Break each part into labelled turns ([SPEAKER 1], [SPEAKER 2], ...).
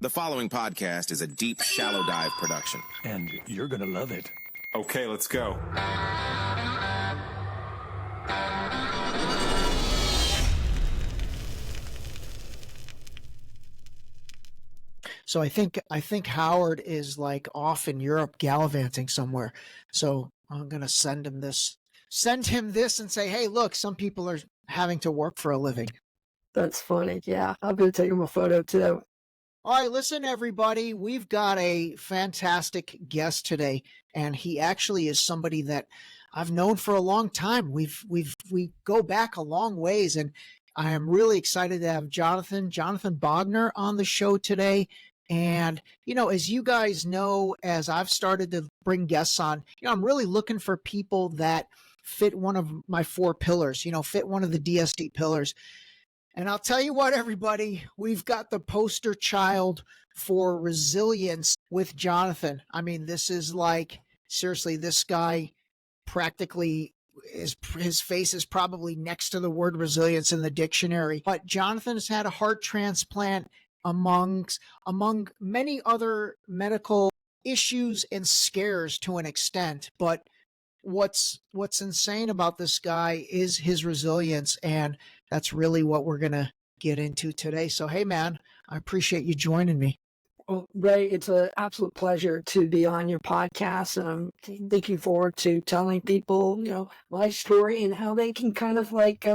[SPEAKER 1] The following podcast is a deep, shallow dive production.
[SPEAKER 2] And you're gonna love it.
[SPEAKER 3] Okay, let's go.
[SPEAKER 4] So I think Howard is like off in Europe gallivanting somewhere. So I'm gonna send him this and say, hey, look, some people are having to work for a living.
[SPEAKER 5] That's funny. Yeah, I'm gonna take him a photo too.
[SPEAKER 4] All right, listen, everybody, we've got a fantastic guest today, and he actually is somebody that I've known for a long time. We go back a long ways, and I am really excited to have Jonathan Bogner on the show today. And, you know, as you guys know, as I've started to bring guests on, you know, I'm really looking for people that fit one of my four pillars, you know, fit one of the DSD pillars. And I'll tell you what, everybody, we've got the poster child for resilience with Jonathan. I mean, this is like, seriously, this guy practically his face is probably next to the word resilience in the dictionary. But Jonathan has had a heart transplant among many other medical issues and scares to an extent. But what's insane about this guy is his resilience, and that's really what we're gonna get into today. So hey man, I appreciate you joining me.
[SPEAKER 5] Well, Ray, it's an absolute pleasure to be on your podcast, and I'm looking forward to telling people, you know, my story and how they can kind of like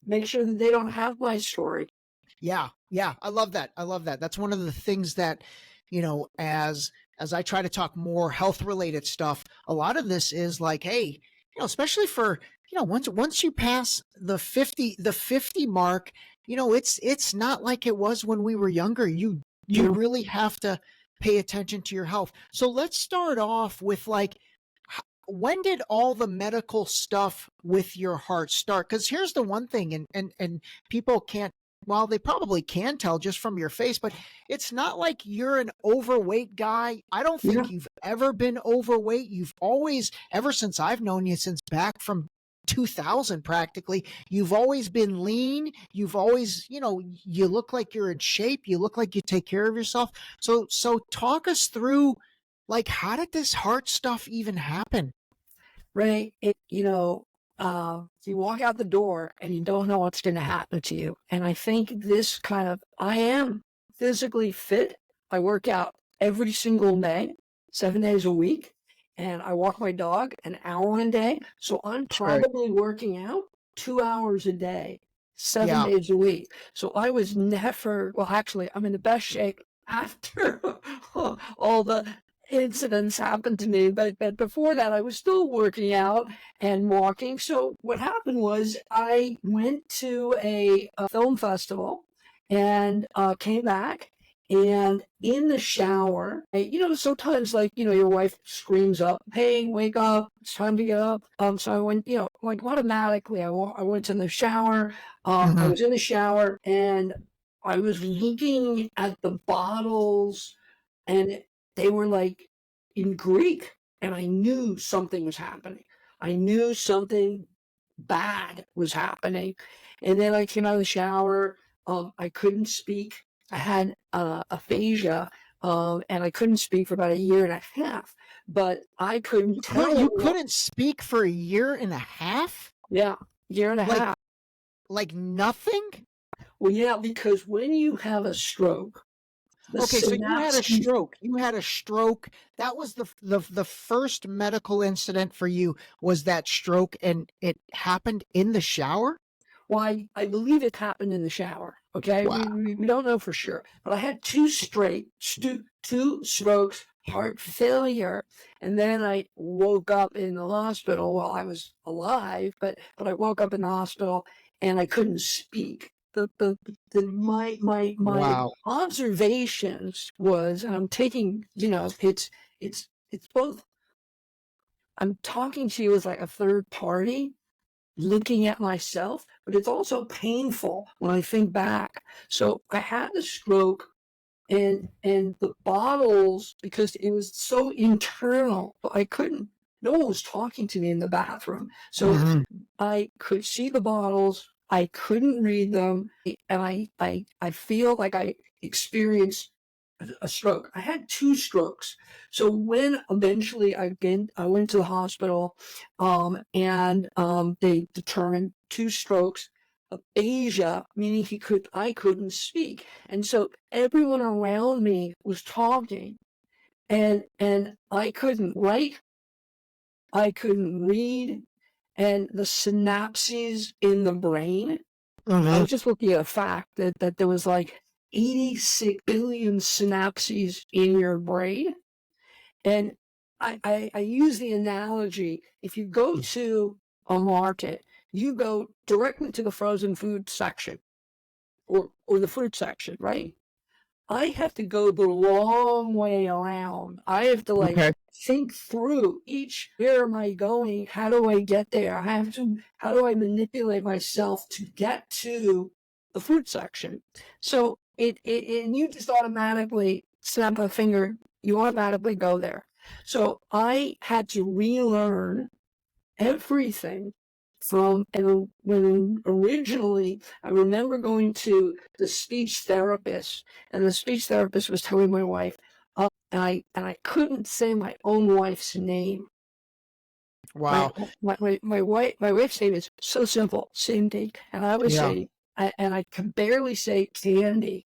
[SPEAKER 5] make sure that they don't have my story.
[SPEAKER 4] Yeah, I love that. That's one of the things that, you know, as I try to talk more health related stuff, a lot of this is like, hey, you know, especially for, you know, once you pass the 50 mark, you know, it's not like it was when we were younger. You really have to pay attention to your health. So let's start off with like, when did all the medical stuff with your heart start? Because here's the one thing, and people can't, well, they probably can tell just from your face, but it's not like you're an overweight guy. I don't think you've ever been overweight. You've always, ever since I've known you, since back from 2000 practically, you've always been lean. You've always, you know, you look like you're in shape. You look like you take care of yourself. So talk us through, like, how did this heart stuff even happen?
[SPEAKER 5] Ray, you walk out the door and you don't know what's going to happen to you. And I think I am physically fit. I work out every single day, 7 days a week. And I walk my dog an hour a day. So I'm probably working out 2 hours a day, 7 days a week. So I was never, well, actually, I'm in the best shape after all the incidents happened to me. But before that, I was still working out and walking. So what happened was I went to a film festival and came back. And in the shower, you know, sometimes like, you know, your wife screams up, hey, wake up, it's time to get up. So I went, you know, like automatically, I went to the shower. I was in the shower and I was looking at the bottles and they were like in Greek, and I knew something was happening. I knew something bad was happening. And then I came out of the shower. I couldn't speak. I had aphasia, and I couldn't speak for about 1.5 years. But I couldn't tell.
[SPEAKER 4] You couldn't speak for 1.5 years?
[SPEAKER 5] Yeah, 1.5 years.
[SPEAKER 4] Like nothing?
[SPEAKER 5] Well, yeah, because when you have a stroke.
[SPEAKER 4] Okay, so you had a stroke. You had a stroke. That was the first medical incident for you, was that stroke, and it happened in the shower?
[SPEAKER 5] Well, I believe it happened in the shower. Okay, wow. We don't know for sure, but I had two strokes, heart failure, and then I woke up in the hospital while I was alive. But I woke up in the hospital and I couldn't speak. My wow. Observations was, and I'm taking, you know, it's both. I'm talking to you as like a third party, looking at myself, but it's also painful when I think back. So I had the stroke, and the bottles, because it was so internal, I couldn't. No one was talking to me in the bathroom, so I could see the bottles. I couldn't read them, and I feel like experience a stroke. I had 2 strokes. So when eventually I went to the hospital, and they determined 2 strokes, aphasia, meaning I couldn't speak. And so everyone around me was talking, and I couldn't write, I couldn't read, and the synapses in the brain. I was just looking at a fact that there was like 86 billion synapses in your brain. And I use the analogy, if you go to a market, you go directly to the frozen food section or the fruit section, right? I have to go the long way around. I have to think through where am I going? How do I get there? How do I manipulate myself to get to the fruit section? So and you just automatically snap a finger, you automatically go there. So I had to relearn everything when originally I remember going to the speech therapist, and the speech therapist was telling my wife, and I couldn't say my own wife's name.
[SPEAKER 4] Wow.
[SPEAKER 5] My wife's name is so simple, Cindy, and I was saying, and I could barely say Candy.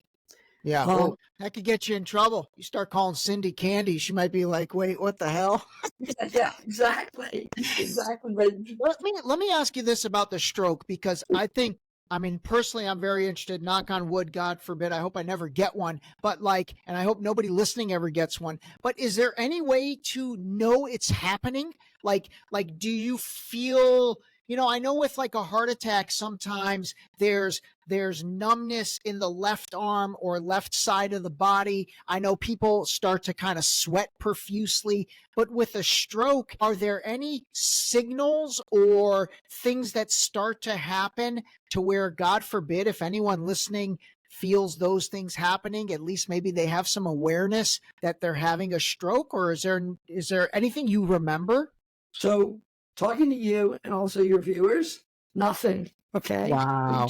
[SPEAKER 4] Yeah, well, that could get you in trouble. You start calling Cindy Candy, she might be like, "Wait, what the hell?"
[SPEAKER 5] Yeah, exactly. But
[SPEAKER 4] Let me ask you this about the stroke, because I mean, personally, I'm very interested. Knock on wood, God forbid. I hope I never get one. But and I hope nobody listening ever gets one. But is there any way to know it's happening? Do you feel? I know with like a heart attack, sometimes there's numbness in the left arm or left side of the body. I know people start to kind of sweat profusely, but with a stroke, are there any signals or things that start to happen to where, God forbid, if anyone listening feels those things happening, at least maybe they have some awareness that they're having a stroke? Or is there anything you remember?
[SPEAKER 5] So talking to you and also your viewers, nothing. Okay.
[SPEAKER 4] Wow.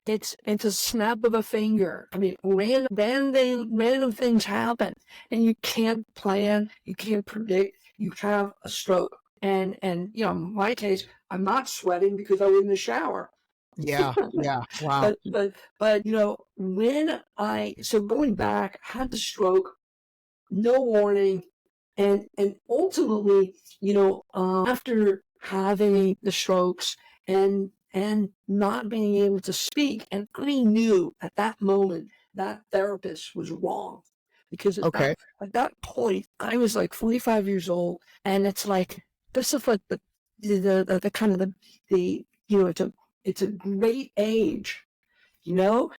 [SPEAKER 5] It's a snap of a finger. I mean, random things happen, and you can't plan, you can't predict. You have a stroke, and in my case, I'm not sweating because I was in the shower.
[SPEAKER 4] Yeah. Wow.
[SPEAKER 5] But so going back, I had the stroke, no warning, and ultimately, after having the strokes and not being able to speak, and I knew at that moment that therapist was wrong, because at that point I was like 45 years old, and it's like this is like the kind of the it's a great age.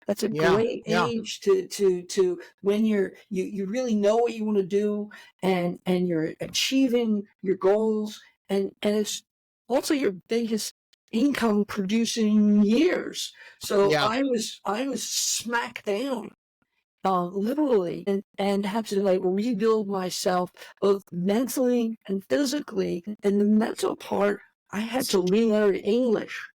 [SPEAKER 5] That's a great age to when you really know what you want to do, and you're achieving your goals, and it's also your biggest income producing years. So I was smacked down, literally, and had to rebuild myself both mentally and physically. And the mental part, I had to relearn English.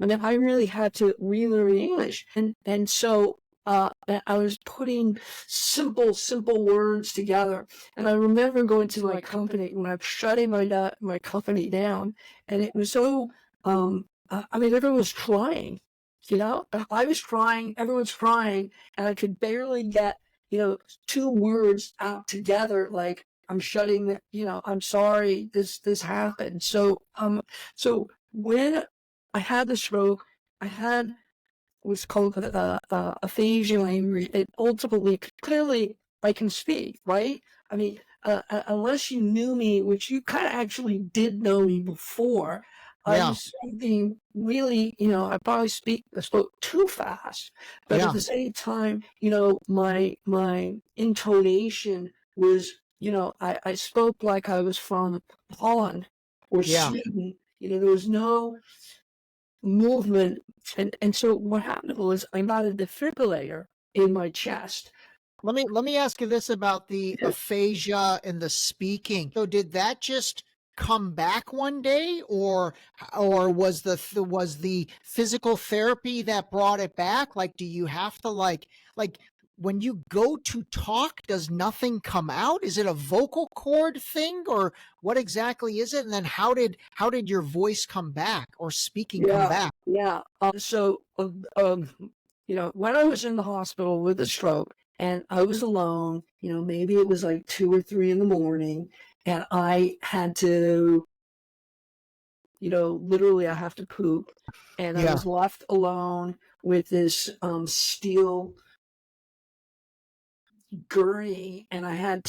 [SPEAKER 5] I mean, I really had to relearn English. And so I was putting simple words together. And I remember going to my company when I was shutting my company down, and it was so, I mean, everyone was crying, I was crying, everyone's crying, and I could barely get, 2 words out together, like, I'm shutting, I'm sorry, this happened. So when I had the stroke, I had what's called aphasia. It ultimately, clearly, I can speak, right? I mean, unless you knew me, which you kind of actually did know me before, I was speaking really, I probably spoke too fast, but at the same time, my intonation was, I spoke like I was from Holland or Sweden. There was no movement. And so what happened was I got a defibrillator in my chest.
[SPEAKER 4] Let me ask you this about the aphasia and the speaking. So did that just come back one day, or was the physical therapy that brought it back? Do you have to like when you go to talk, does nothing come out? Is it a vocal cord thing, or what exactly is it? And then how did your voice come back or speaking come back?
[SPEAKER 5] Yeah. When I was in the hospital with a stroke and I was alone, maybe it was like 2 or 3 in the morning, and I had to, literally I have to poop, and I was left alone with this steel gurney, and I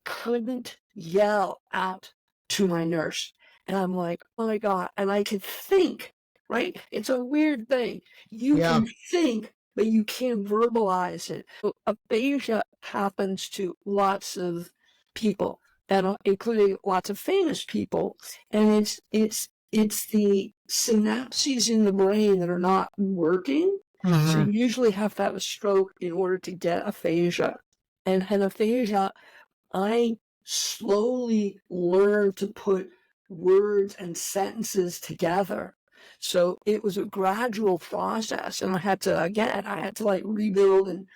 [SPEAKER 5] couldn't yell out to my nurse. And I'm like, oh my God. And I could think, right? It's a weird thing. You can think, but you can't verbalize it. So aphasia happens to lots of people, and including lots of famous people. And it's the synapses in the brain that are not working. So you usually have to have a stroke in order to get aphasia. And aphasia, I slowly learned to put words and sentences together. So it was a gradual process, and I had to like rebuild and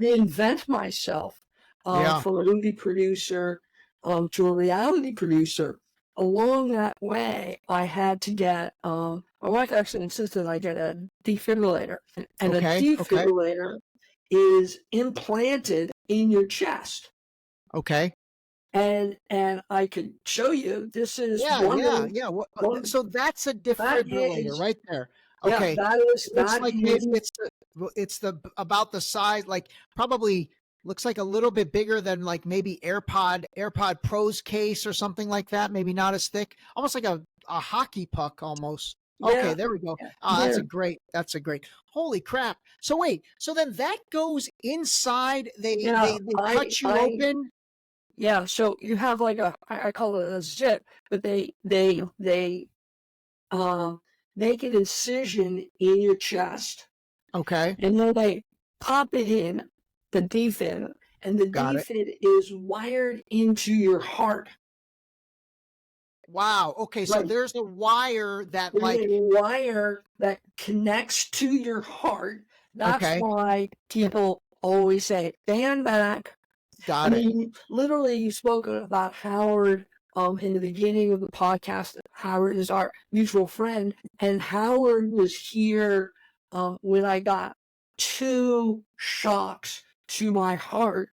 [SPEAKER 5] reinvent myself from a movie producer to a reality producer. Along that way, I had to get, my wife actually insisted I get a defibrillator. And a defibrillator is implanted in your chest.
[SPEAKER 4] Okay.
[SPEAKER 5] And I could show you, this is
[SPEAKER 4] So that's a defibrillator right there. Okay.
[SPEAKER 5] Yeah,
[SPEAKER 4] maybe it's about the size, like probably looks like a little bit bigger than like maybe AirPod Pro's case or something like that. Maybe not as thick, almost like a hockey puck almost. Okay, there we go. That's a great. Holy crap. So wait, so then that goes inside. They cut you open.
[SPEAKER 5] Yeah, so you have like I call it a zip, but they make an incision in your chest.
[SPEAKER 4] Okay.
[SPEAKER 5] And then they pop it in, the defib, and the defib is wired into your heart.
[SPEAKER 4] Wow. Okay, so there's a wire that
[SPEAKER 5] connects to your heart. That's why people always say, stand back.
[SPEAKER 4] Got it.
[SPEAKER 5] Literally, you spoke about Howard in the beginning of the podcast. Howard is our mutual friend, and Howard was here when I got 2 shocks to my heart.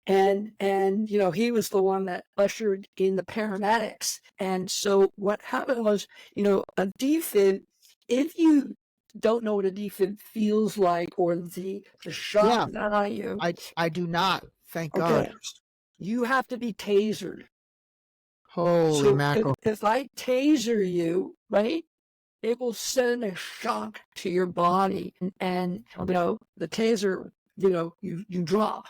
[SPEAKER 5] And he was the one that ushered in the paramedics. And so what happened was, a defib, if you don't know what a defib feels like, or the shock that
[SPEAKER 4] I do not. Thank God.
[SPEAKER 5] You have to be tasered.
[SPEAKER 4] Holy mackerel.
[SPEAKER 5] If I taser you, right, it will send a shock to your body, and the taser, you drop.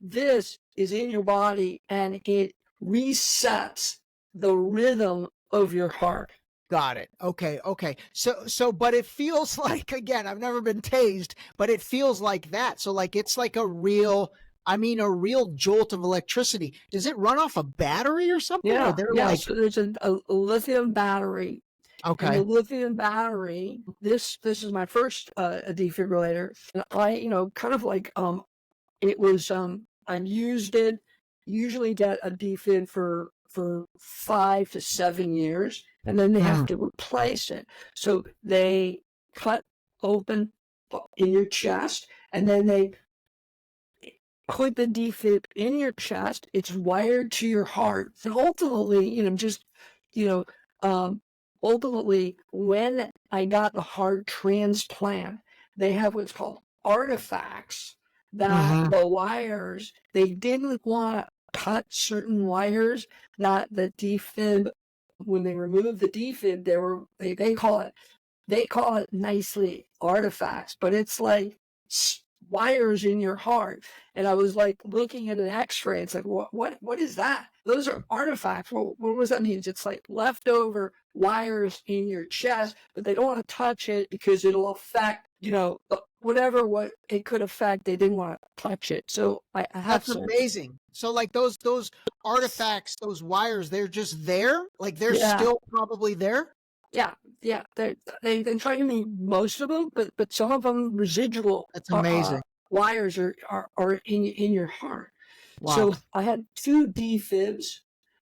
[SPEAKER 5] This is in your body, and it resets the rhythm of your heart.
[SPEAKER 4] Got it. Okay. So, but it feels like, again, I've never been tased, but it feels like that. So like, it's like a real jolt of electricity. Does it run off a battery or something?
[SPEAKER 5] Yeah.
[SPEAKER 4] Or
[SPEAKER 5] So there's a lithium battery.
[SPEAKER 4] Okay.
[SPEAKER 5] And the lithium battery, this is my first defibrillator. And I, kind of like, it was, I used it, usually get a defib for 5 to 7 years, and then they have to replace it. So they cut open in your chest, and then they put the defib in your chest. It's wired to your heart. And ultimately, ultimately, when I got the heart transplant, they have what's called artifacts that the wires, they didn't want to cut certain wires that the defib, when they removed the defib, they call it nicely artifacts, but it's like wires in your heart. And I was like looking at an x-ray. It's like, what is that? Those are artifacts. Well, what does that mean? It's like leftover wires in your chest, but they don't want to touch it because it'll affect, what it could affect. They didn't want to touch it. So I have
[SPEAKER 4] That's amazing. So like those artifacts, those wires, they're just there? Like they're still probably there?
[SPEAKER 5] Yeah, yeah. They train me, most of them, but some of them residual.
[SPEAKER 4] That's amazing.
[SPEAKER 5] Wires are in your heart.
[SPEAKER 4] Wow.
[SPEAKER 5] So I had 2 defibs,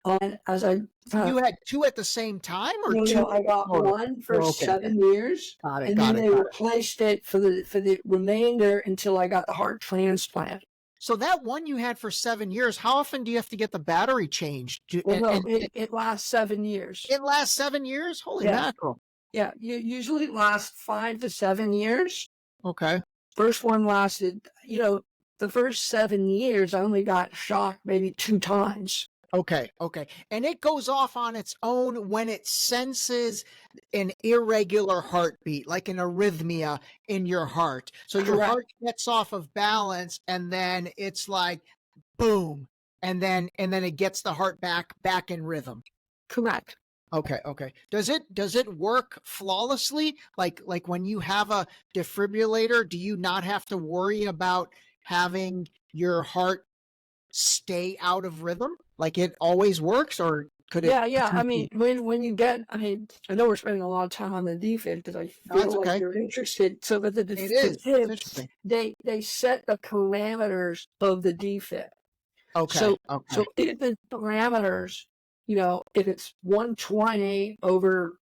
[SPEAKER 5] and as I
[SPEAKER 4] You had 2 at the same time, or
[SPEAKER 5] no,
[SPEAKER 4] 2
[SPEAKER 5] I got
[SPEAKER 4] total?
[SPEAKER 5] one for
[SPEAKER 4] Oh, okay.
[SPEAKER 5] 7 years,
[SPEAKER 4] Got it.
[SPEAKER 5] and
[SPEAKER 4] Got
[SPEAKER 5] then
[SPEAKER 4] it.
[SPEAKER 5] they
[SPEAKER 4] Got it.
[SPEAKER 5] replaced it for the remainder until I got the heart transplant.
[SPEAKER 4] So that one you had for 7 years, how often do you have to get the battery changed?
[SPEAKER 5] Well, no,
[SPEAKER 4] And
[SPEAKER 5] it lasts 7 years.
[SPEAKER 4] it lasts 7 years? Holy
[SPEAKER 5] Yeah.
[SPEAKER 4] mackerel.
[SPEAKER 5] Yeah, you usually last 5 to 7 years.
[SPEAKER 4] Okay.
[SPEAKER 5] First one lasted, the first 7 years, I only got shocked maybe 2 times.
[SPEAKER 4] Okay. Okay. And it goes off on its own when it senses an irregular heartbeat, like an arrhythmia in your heart. So your
[SPEAKER 5] Correct.
[SPEAKER 4] heart gets off of balance, and then it's like boom, and then it gets the heart back in rhythm.
[SPEAKER 5] Correct.
[SPEAKER 4] Okay, okay. Does it work flawlessly? Like when you have a defibrillator, do you not have to worry about having your heart stay out of rhythm? Like it always works, or could it?
[SPEAKER 5] Yeah. I mean, when you get, I know we're spending a lot of time on the defib because I
[SPEAKER 4] No, that's
[SPEAKER 5] feel like
[SPEAKER 4] okay.
[SPEAKER 5] you're interested. So with the
[SPEAKER 4] It is. It's
[SPEAKER 5] defib,
[SPEAKER 4] interesting.
[SPEAKER 5] they set the parameters of the defib.
[SPEAKER 4] Okay.
[SPEAKER 5] So
[SPEAKER 4] Okay.
[SPEAKER 5] if the parameters, if it's 120 over,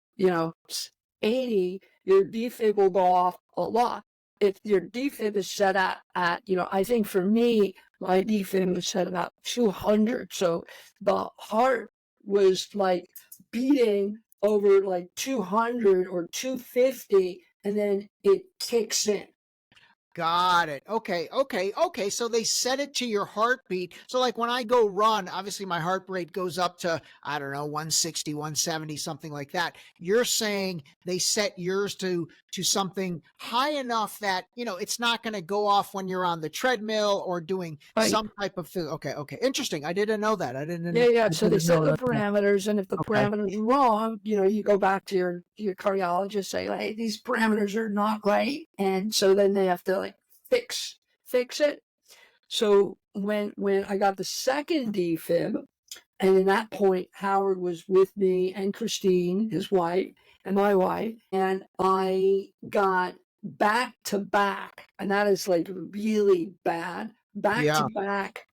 [SPEAKER 5] 80, your defib will go off a lot. If your defib is set at, I think for me, my defib was set about 200. So the heart was like beating over like 200 or 250, and then it kicks in.
[SPEAKER 4] Got it. Okay. Okay. Okay. So they set it to your heartbeat. So like when I go run, obviously my heart rate goes up to, I don't know, 160, 170, something like that. You're saying they set yours to something high enough that, it's not going to go off when you're on the treadmill or doing
[SPEAKER 5] Right.
[SPEAKER 4] some type of okay. Okay. Interesting. I didn't know that. I didn't.
[SPEAKER 5] Yeah.
[SPEAKER 4] I
[SPEAKER 5] So they
[SPEAKER 4] didn't
[SPEAKER 5] set
[SPEAKER 4] know
[SPEAKER 5] the
[SPEAKER 4] that.
[SPEAKER 5] parameters, and if the
[SPEAKER 4] Okay.
[SPEAKER 5] parameters are wrong, you go back to your cardiologist, say, hey, these parameters are not right, and so then they have to like fix it. So when I got the second defib, and at that point Howard was with me and Christine, his wife, and my wife, and I got back to back, and that is like really bad, back to back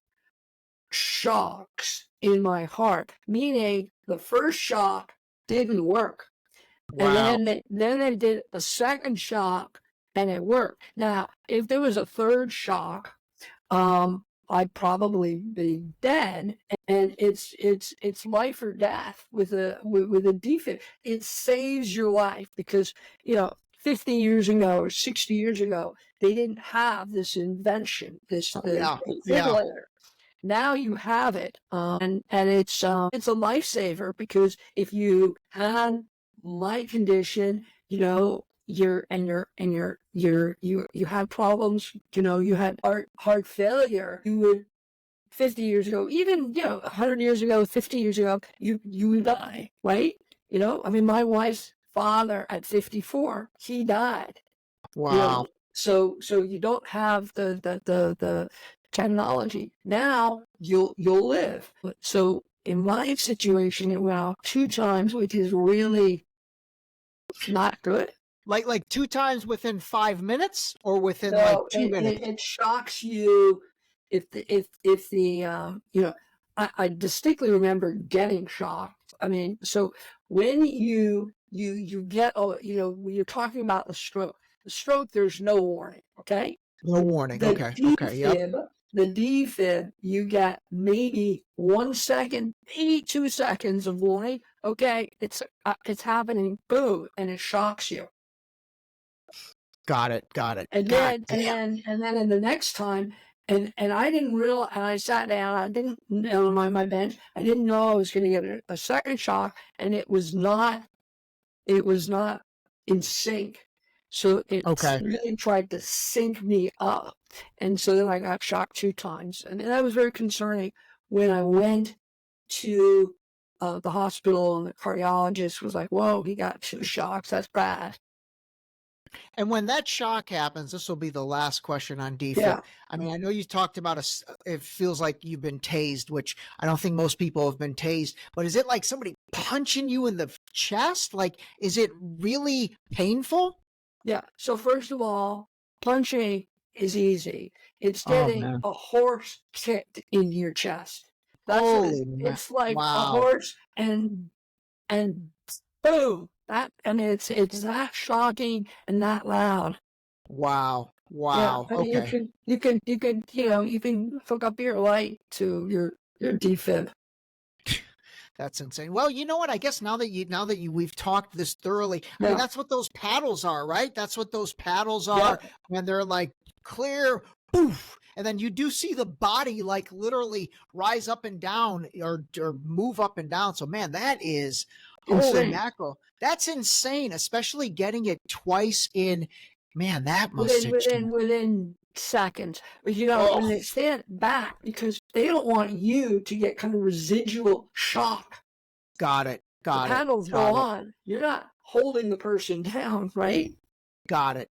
[SPEAKER 5] shocks in my heart, meaning the first shock didn't work.
[SPEAKER 4] Wow.
[SPEAKER 5] And then they did a second shock and it worked. Now, if there was a third shock, I'd probably be dead. And it's life or death with a defib. It saves your life because 50 years ago or 60 years ago, they didn't have this invention, this defibrillator. Now you have it, and it's a lifesaver, because if you had my condition, you had problems, you had heart failure, you would 50 years ago, even 100 years ago, 50 years ago, you would die, right? My wife's father at 54, he died.
[SPEAKER 4] Wow.
[SPEAKER 5] So you don't have the technology. Now you'll live. So in my situation, it went off 2 times, which is really not good.
[SPEAKER 4] Like 2 times within 5 minutes, or within like 2 minutes?
[SPEAKER 5] It shocks you if I distinctly remember getting shocked. So when you get, when you're talking about the stroke, there's no warning, okay?
[SPEAKER 4] No warning. Okay. Okay. Yep.
[SPEAKER 5] The defib, you get maybe 1 second, maybe 2 seconds of warning. Okay, it's happening, boom, and it shocks you.
[SPEAKER 4] Got it.
[SPEAKER 5] And then in the next time, and I didn't realize, and I sat down, I didn't know on my bench, I didn't know I was going to get a second shock, and it was not in sync. So it really tried to sync me up. And so then I got shocked 2 times. And that was very concerning when I went to the hospital, and the cardiologist was like, whoa, he got 2 shocks. That's bad.
[SPEAKER 4] And when that shock happens, this will be the last question on defib.
[SPEAKER 5] Yeah.
[SPEAKER 4] I mean, I know you talked about it feels like you've been tased, which I don't think most people have been tased, but is it like somebody punching you in the chest? Like, is it really painful?
[SPEAKER 5] Yeah. So first of all, punching is easy. It's
[SPEAKER 4] Oh,
[SPEAKER 5] getting
[SPEAKER 4] man.
[SPEAKER 5] a horse kicked in your chest. That's what
[SPEAKER 4] Holy
[SPEAKER 5] it's like. A
[SPEAKER 4] wow.
[SPEAKER 5] horse and boom. It's that shocking and that loud.
[SPEAKER 4] Wow.
[SPEAKER 5] Yeah,
[SPEAKER 4] Wow.
[SPEAKER 5] I mean,
[SPEAKER 4] Okay.
[SPEAKER 5] you can hook up your light to your defib.
[SPEAKER 4] That's insane. Well, you know what? I guess now that we've talked this thoroughly, I mean,
[SPEAKER 5] Yeah.
[SPEAKER 4] that's what those paddles are, right? That's what those paddles
[SPEAKER 5] Yeah.
[SPEAKER 4] are when they're like clear, poof, and then you do see the body like literally rise up and down or move up and down. So, man, that is holy
[SPEAKER 5] Insane.
[SPEAKER 4] mackerel. That's insane, especially getting it twice in. Man, that must have
[SPEAKER 5] within seconds. But you know, when they stand back because they don't want you to get kind of residual shock.
[SPEAKER 4] Got it.
[SPEAKER 5] The paddles go on. You're not holding the person down, right?
[SPEAKER 4] Got it.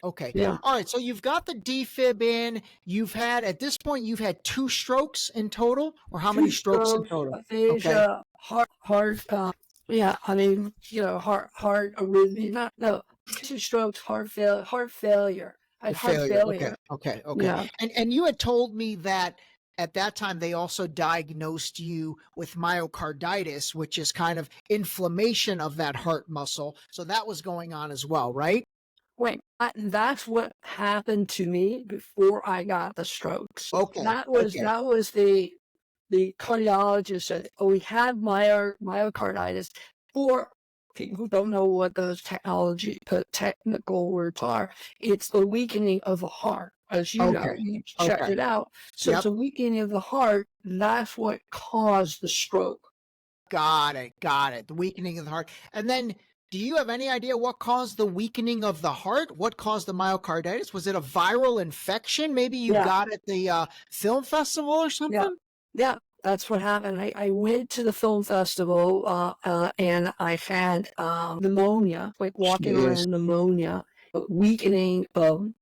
[SPEAKER 4] Okay.
[SPEAKER 5] Yeah.
[SPEAKER 4] All right. So you've got the defib in. At this point, you've had 2 strokes in total, or how many strokes in total?
[SPEAKER 5] Aphasia, heart, yeah, I mean, heart arrhythmia, 2 strokes, heart failure. I had heart failure.
[SPEAKER 4] Okay.
[SPEAKER 5] Yeah.
[SPEAKER 4] And you had told me that at that time they also diagnosed you with myocarditis, which is kind of inflammation of that heart muscle. So that was going on as well, right?
[SPEAKER 5] Wait, that's what happened to me before I got the strokes.
[SPEAKER 4] Okay.
[SPEAKER 5] That was the cardiologist said, we have myocarditis. For people who don't know what those technical words are, it's the weakening of the heart. As you know, you checked it out. So it's a weakening of the heart. That's what caused the stroke.
[SPEAKER 4] Got it. The weakening of the heart. And then, do you have any idea what caused the weakening of the heart? What caused the myocarditis? Was it a viral infection? Maybe you got at the film festival or something?
[SPEAKER 5] Yeah, that's what happened. I went to the film festival and I had pneumonia, like walking around pneumonia, weakening of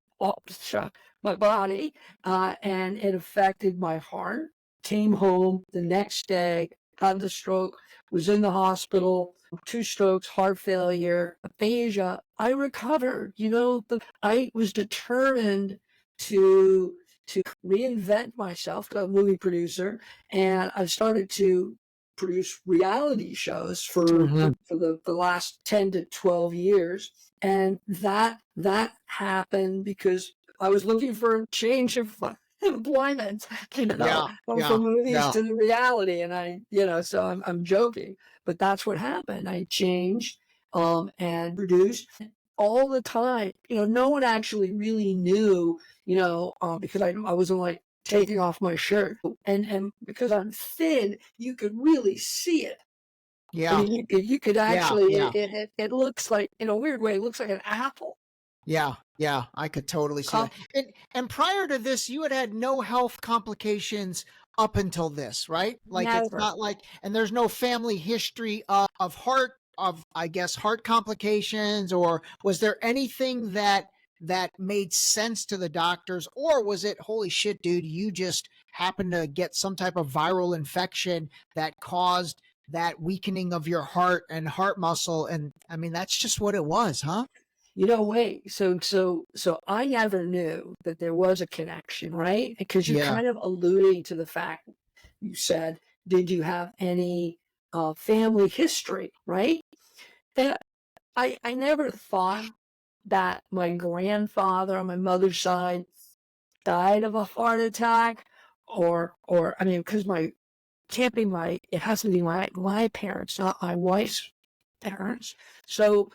[SPEAKER 5] my body, and it affected my heart. Came home the next day, had the stroke, was in the hospital, 2 strokes, heart failure, aphasia. I recovered. I was determined to reinvent myself, a movie producer, and I started to produce reality shows for the last 10 to 12 years. And that happened because I was looking for a change of employment, from movies to the reality. And so I'm joking, but that's what happened. I changed and produced all the time. No one actually really knew, because I wasn't like taking off my shirt, and because I'm thin, you could really see it.
[SPEAKER 4] Yeah.
[SPEAKER 5] I mean, you could actually, it looks like, in a weird way, it looks like an apple.
[SPEAKER 4] Yeah, I could totally see that. And prior to this, you had no health complications up until this, right? Like
[SPEAKER 5] Never.
[SPEAKER 4] It's not like, and there's no family history of heart complications, or was there anything that made sense to the doctors, or was it, holy shit, dude, you just happened to get some type of viral infection that caused that weakening of your heart and heart muscle? And I mean, that's just what it was, huh?
[SPEAKER 5] Wait. So I never knew that there was a connection, right? Because you're kind of alluding to the fact you said, did you have any family history, right? And I never thought that my grandfather on my mother's side died of a heart attack, or I mean, because it has to be my parents, not my wife's parents. So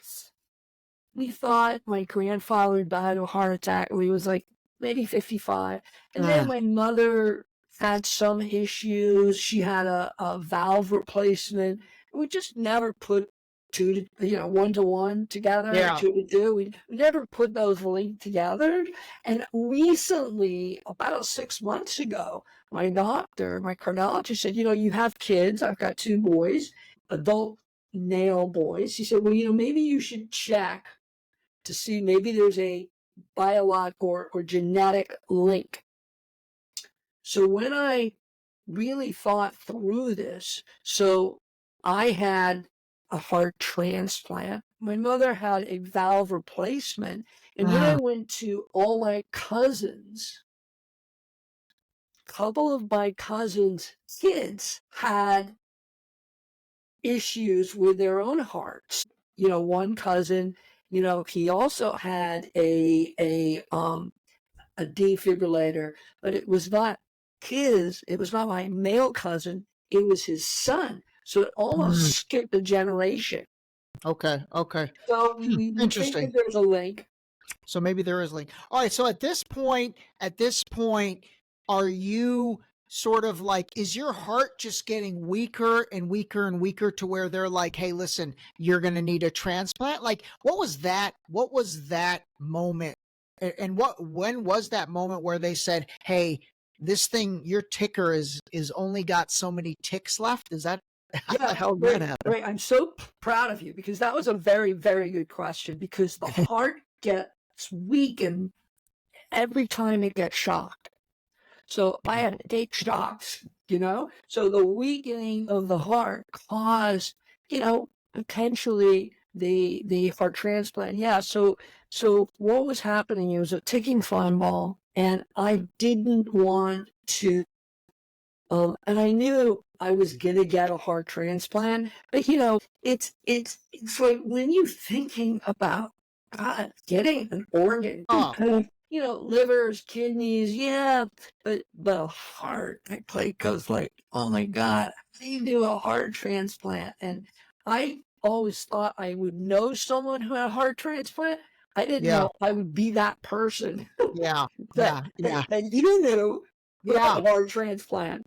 [SPEAKER 5] we thought my grandfather died of a heart attack when he was like maybe 55. And then my mother had some issues. She had a valve replacement. We just never put 1-to-1 together, 2-to-2. We never put those linked together. And recently, about 6 months ago, my cardiologist said, you have kids. I've got 2 boys, adult male boys. He said, well, maybe you should check to see maybe there's a biological or genetic link. So when I really thought through this, so I had a heart transplant. My mother had a valve replacement. And when I went to all my cousins, a couple of my cousins' kids had issues with their own hearts. One cousin, he also had a defibrillator, but it was not my male cousin, it was his son. So it almost skipped a generation.
[SPEAKER 4] Okay.
[SPEAKER 5] So we think
[SPEAKER 4] Interesting.
[SPEAKER 5] that there's a link.
[SPEAKER 4] So maybe there is a link. All right. So at this point, are you sort of like, is your heart just getting weaker and weaker and weaker to where they're like, hey, listen, you're going to need a transplant? Like, what was that moment? And when was that moment where they said, hey, this thing, your ticker is only got so many ticks left? Is that how that happened?
[SPEAKER 5] Right. I'm so proud of you, because that was a very, very good question, because the heart gets weakened every time it gets shocked. So I had to take shocks, so the weakening of the heart caused, potentially the heart transplant. Yeah. So what was happening, it was a ticking time bomb, and I didn't want to, and I knew I was going to get a heart transplant, but it's like when you're thinking about God, getting an organ, livers, kidneys, yeah, but a heart, goes like, oh my God, how do you do a heart transplant? And I always thought I would know someone who had a heart transplant. I didn't know I would be that person.
[SPEAKER 4] Yeah.
[SPEAKER 5] that you knew who had a heart transplant.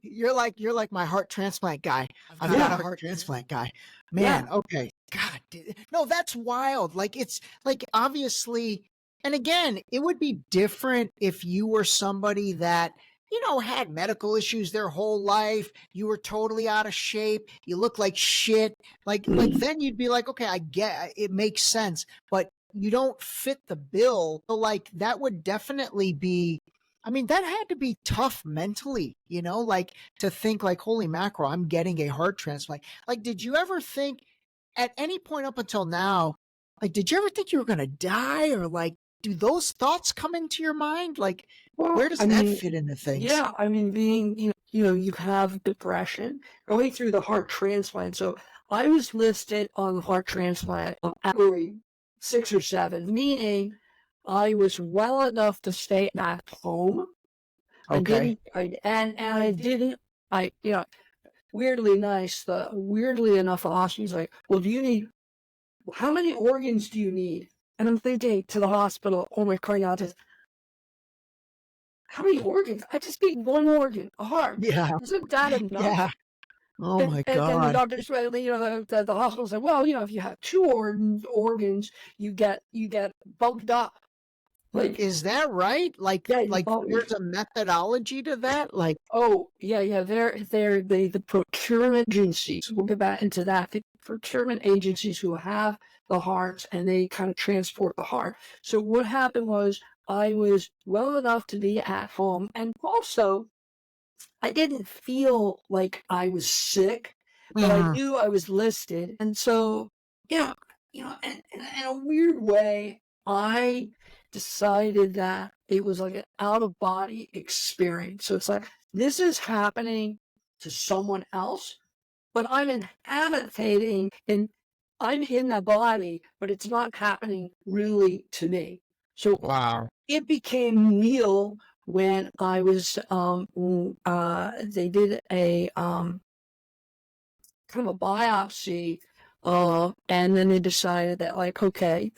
[SPEAKER 4] You're like my heart transplant guy. I've got a heart transplant guy. Man, okay. God, no, that's wild. Like, it's like, obviously, and again, it would be different if you were somebody that, had medical issues their whole life. You were totally out of shape. You look like shit. Like then you'd be like, okay, I get it, makes sense, but you don't fit the bill. So like, that would definitely be, I mean, that had to be tough mentally, like to think like, holy mackerel, I'm getting a heart transplant. Like, did you ever think at any point up until now, like, did you ever think you were going to die, or like, do those thoughts come into your mind? Like, where does that fit into things?
[SPEAKER 5] Yeah. I mean, being, you have depression going through the heart transplant. So I was listed on heart transplant category 6 or 7, meaning I was well enough to stay at home.
[SPEAKER 4] Okay.
[SPEAKER 5] Weirdly enough, the hospital's like, well, how many organs do you need? And I'm thinking to the hospital, oh my cardiologist, how many organs? I just need one organ, a heart.
[SPEAKER 4] Yeah.
[SPEAKER 5] Isn't that enough?
[SPEAKER 4] Yeah. Oh my God.
[SPEAKER 5] And the doctor said, the hospital said, well, if you have 2 organs, you get bumped up.
[SPEAKER 4] Like, is that right? Like, there's a methodology to that? Like,
[SPEAKER 5] oh yeah, they're the procurement agencies. We'll get back into that. The procurement agencies who have the hearts, and they kind of transport the heart. So what happened was, I was well enough to be at home, and also I didn't feel like I was sick, but I knew I was listed, and so in a weird way, I decided that it was like an out-of-body experience. So it's like, this is happening to someone else, but I'm inhabiting, and I'm in the body, but it's not happening really to me. So
[SPEAKER 4] wow.
[SPEAKER 5] It became real when I was, they did a kind of a biopsy, and then they decided that, like, okay,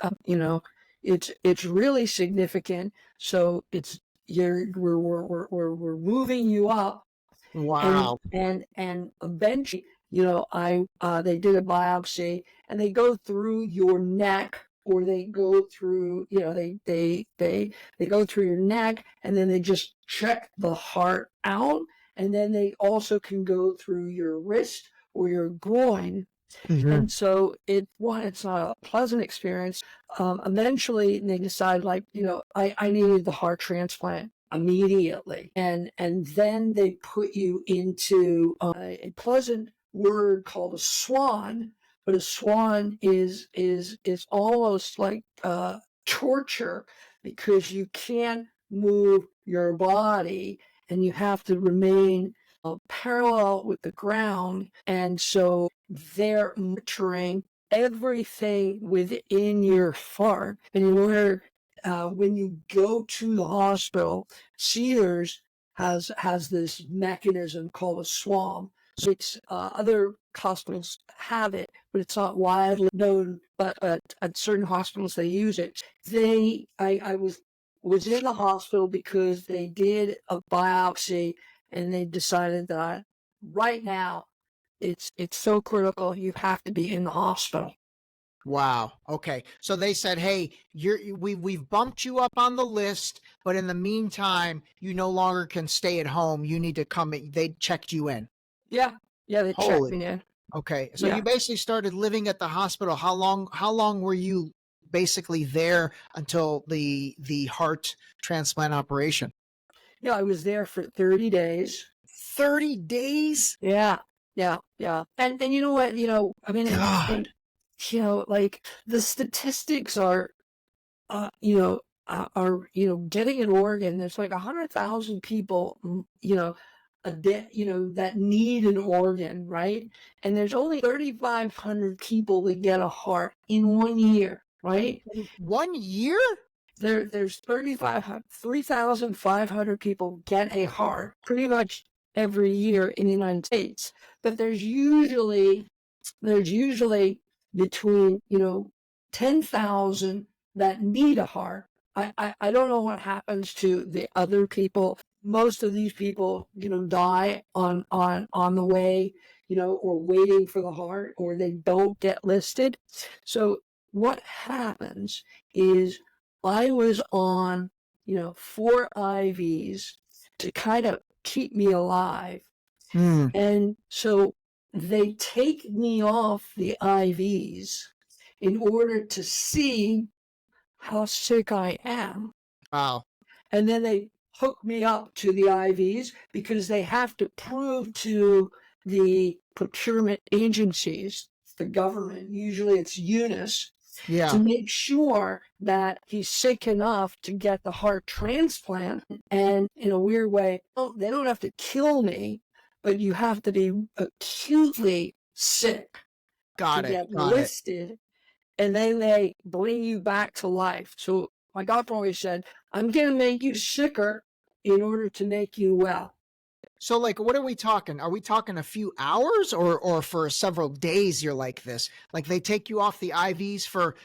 [SPEAKER 5] it's really significant. So we're moving you up.
[SPEAKER 4] Wow.
[SPEAKER 5] And eventually, they did a biopsy, and they go through your neck, or they go through, they go through your neck, and then they just check the heart out, and then they also can go through your wrist or your groin.
[SPEAKER 4] Mhm.
[SPEAKER 5] And so it's not a pleasant experience. Eventually they decide, like, I needed the heart transplant immediately. And then they put you into a pleasant word called a swan, but a swan is almost like torture, because you can't move your body and you have to remain parallel with the ground. And so they're monitoring everything within your heart. And in order, when you go to the hospital, Cedars has this mechanism called a swam. So it's other hospitals have it, but it's not widely known. But at certain hospitals they use it. I was in the hospital because they did a biopsy, and they decided that right now it's so critical, you have to be in the hospital.
[SPEAKER 4] Wow. Okay. So they said, "Hey, we've bumped you up on the list, but in the meantime, you no longer can stay at home. You need to come in." They checked you in.
[SPEAKER 5] Yeah, they checked
[SPEAKER 4] Holy.
[SPEAKER 5] me in.
[SPEAKER 4] Okay. So
[SPEAKER 5] Yeah.
[SPEAKER 4] you basically started living at the hospital. How long were you basically there until the heart transplant operation?
[SPEAKER 5] Yeah, I was there for 30 days.
[SPEAKER 4] 30 days?
[SPEAKER 5] Yeah. And you know what, I mean,
[SPEAKER 4] God.
[SPEAKER 5] like, the statistics are, getting an organ. There's like 100,000 people, a day, that need an organ, right? And there's only 3,500 people that get a heart in 1 year, right?
[SPEAKER 4] 1 year?
[SPEAKER 5] There's 3,500 people get a heart pretty much every year in the United States, but there's usually between 10,000 that need a heart. I don't know what happens to the other people. Most of these people die on the way, or waiting for the heart, or they don't get listed. So what happens is, I was on 4 IVs to kind of keep me alive. And so they take me off the IVs in order to see how sick I am.
[SPEAKER 4] Wow.
[SPEAKER 5] And then they hook me up to the IVs, because they have to prove to the procurement agencies, the government, usually it's UNIS,
[SPEAKER 4] Yeah.
[SPEAKER 5] to make sure that he's sick enough to get the heart transplant. And in a weird way, they don't have to kill me, but you have to be acutely sick
[SPEAKER 4] Got
[SPEAKER 5] to
[SPEAKER 4] it.
[SPEAKER 5] get
[SPEAKER 4] Got it.
[SPEAKER 5] listed. And then they bring you back to life. So my doctor always said, I'm going to make you sicker in order to make you well.
[SPEAKER 4] So, like, what are we talking? Are we talking a few hours, or for several days you're like this? Like, they take you off the IVs for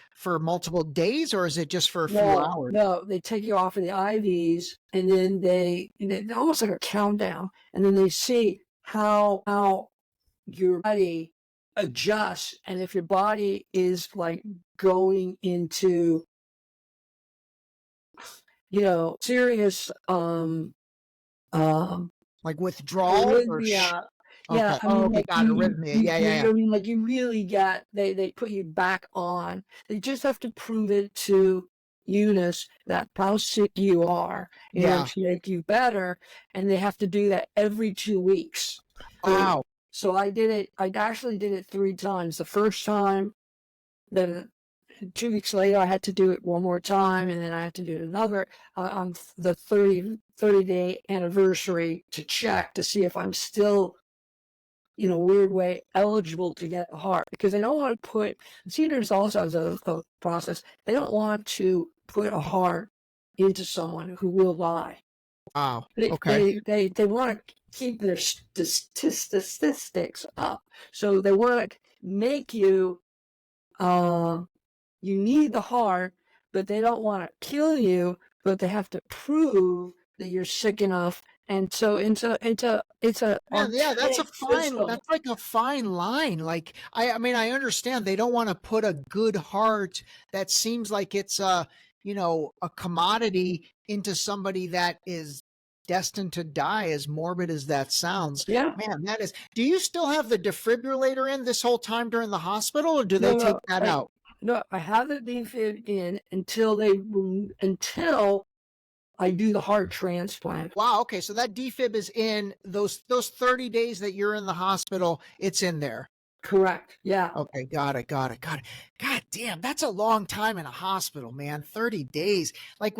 [SPEAKER 4] multiple days, or is it just for a few hours?
[SPEAKER 5] No, they take you off of the IVs, and then they almost like a countdown, and then they see how your body adjusts, and if your body is like going into serious
[SPEAKER 4] Like withdrawal or
[SPEAKER 5] arrhythmia. Yeah,
[SPEAKER 4] okay.
[SPEAKER 5] I
[SPEAKER 4] Oh,
[SPEAKER 5] mean,
[SPEAKER 4] okay,
[SPEAKER 5] like
[SPEAKER 4] got it. Arrhythmia. Yeah,
[SPEAKER 5] you
[SPEAKER 4] yeah,
[SPEAKER 5] know
[SPEAKER 4] yeah.
[SPEAKER 5] what I mean? Like, you really they put you back on. They just have to prove it to Eunice that how sick you are in order
[SPEAKER 4] Yeah.
[SPEAKER 5] to make you better, and they have to do that every 2 weeks.
[SPEAKER 4] Wow.
[SPEAKER 5] So I did it. I actually did it 3 times. The first time, then 2 weeks later, I had to do it one more time, and then I had to do it another on the 30-day anniversary to check to see if I'm still, weird way, eligible to get a heart. Because they don't want to put, Cedars also has a process, they don't want to put a heart into someone who will die.
[SPEAKER 4] Wow. Okay.
[SPEAKER 5] They want to keep their statistics up. So they want to make you, you need the heart, but they don't want to kill you, but they have to prove that you're sick enough. And so it's a
[SPEAKER 4] Yeah, that's a
[SPEAKER 5] archaic
[SPEAKER 4] fine.
[SPEAKER 5] system.
[SPEAKER 4] That's like a fine line. Like, I mean, I understand they don't want to put a good heart that seems like it's a commodity into somebody that is destined to die, as morbid as that sounds.
[SPEAKER 5] Yeah.
[SPEAKER 4] Man, that is. Do you still have the defibrillator in this whole time during the hospital, or do they take that out?
[SPEAKER 5] No, I have the defib in until I do the heart transplant.
[SPEAKER 4] Wow. Okay, so that defib is in those 30 days that you're in the hospital. It's in there.
[SPEAKER 5] Correct. Yeah.
[SPEAKER 4] Okay, got it. God damn, that's a long time in a hospital, man. 30 days. Like,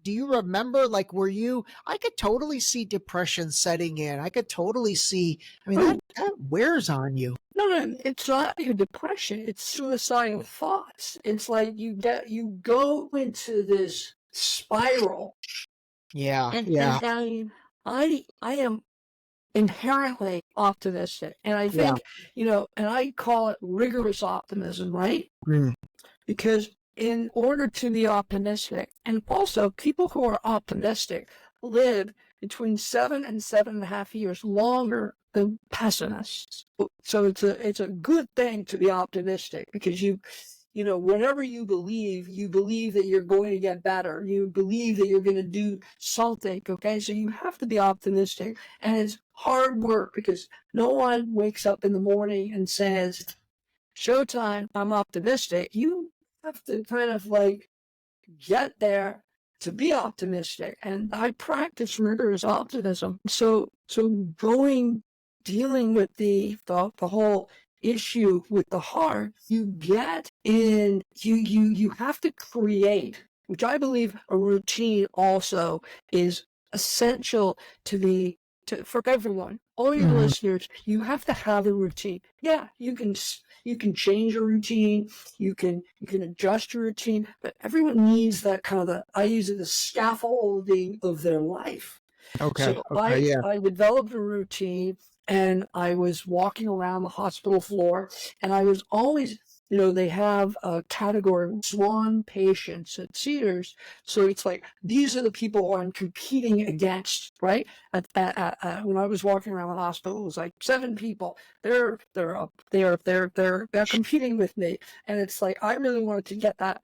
[SPEAKER 4] do you remember, like, I could totally see depression setting in. I could totally see, I mean, that wears on you.
[SPEAKER 5] No, it's not your depression. It's suicidal thoughts. It's like you go into this spiral.
[SPEAKER 4] Yeah.
[SPEAKER 5] And I am inherently optimistic. And I think, and I call it rigorous optimism, right?
[SPEAKER 4] Mm.
[SPEAKER 5] Because in order to be optimistic, and also people who are optimistic live between 7 and 7.5 years longer than pessimists. So it's a good thing to be optimistic, because whenever you believe that you're going to get better. You believe that you're going to do something, okay? So you have to be optimistic. And it's hard work, because no one wakes up in the morning and says, showtime, I'm optimistic. You have to kind of like get there to be optimistic. And I practice rigorous optimism. So dealing with the whole issue with the heart, you have to create, which I believe a routine also is essential for everyone. All your listeners, you have to have a routine. Yeah, you can change your routine, you can adjust your routine, but everyone needs that kind of I use it as scaffolding of their life.
[SPEAKER 4] Okay.
[SPEAKER 5] So
[SPEAKER 4] Yeah.
[SPEAKER 5] I developed a routine, and I was walking around the hospital floor, and I was always, they have a category of SWAN patients at Cedars. So it's like, these are the people I'm competing against, right? When I was walking around the hospital, it was like 7 people. They're competing with me. And it's like, I really wanted to get that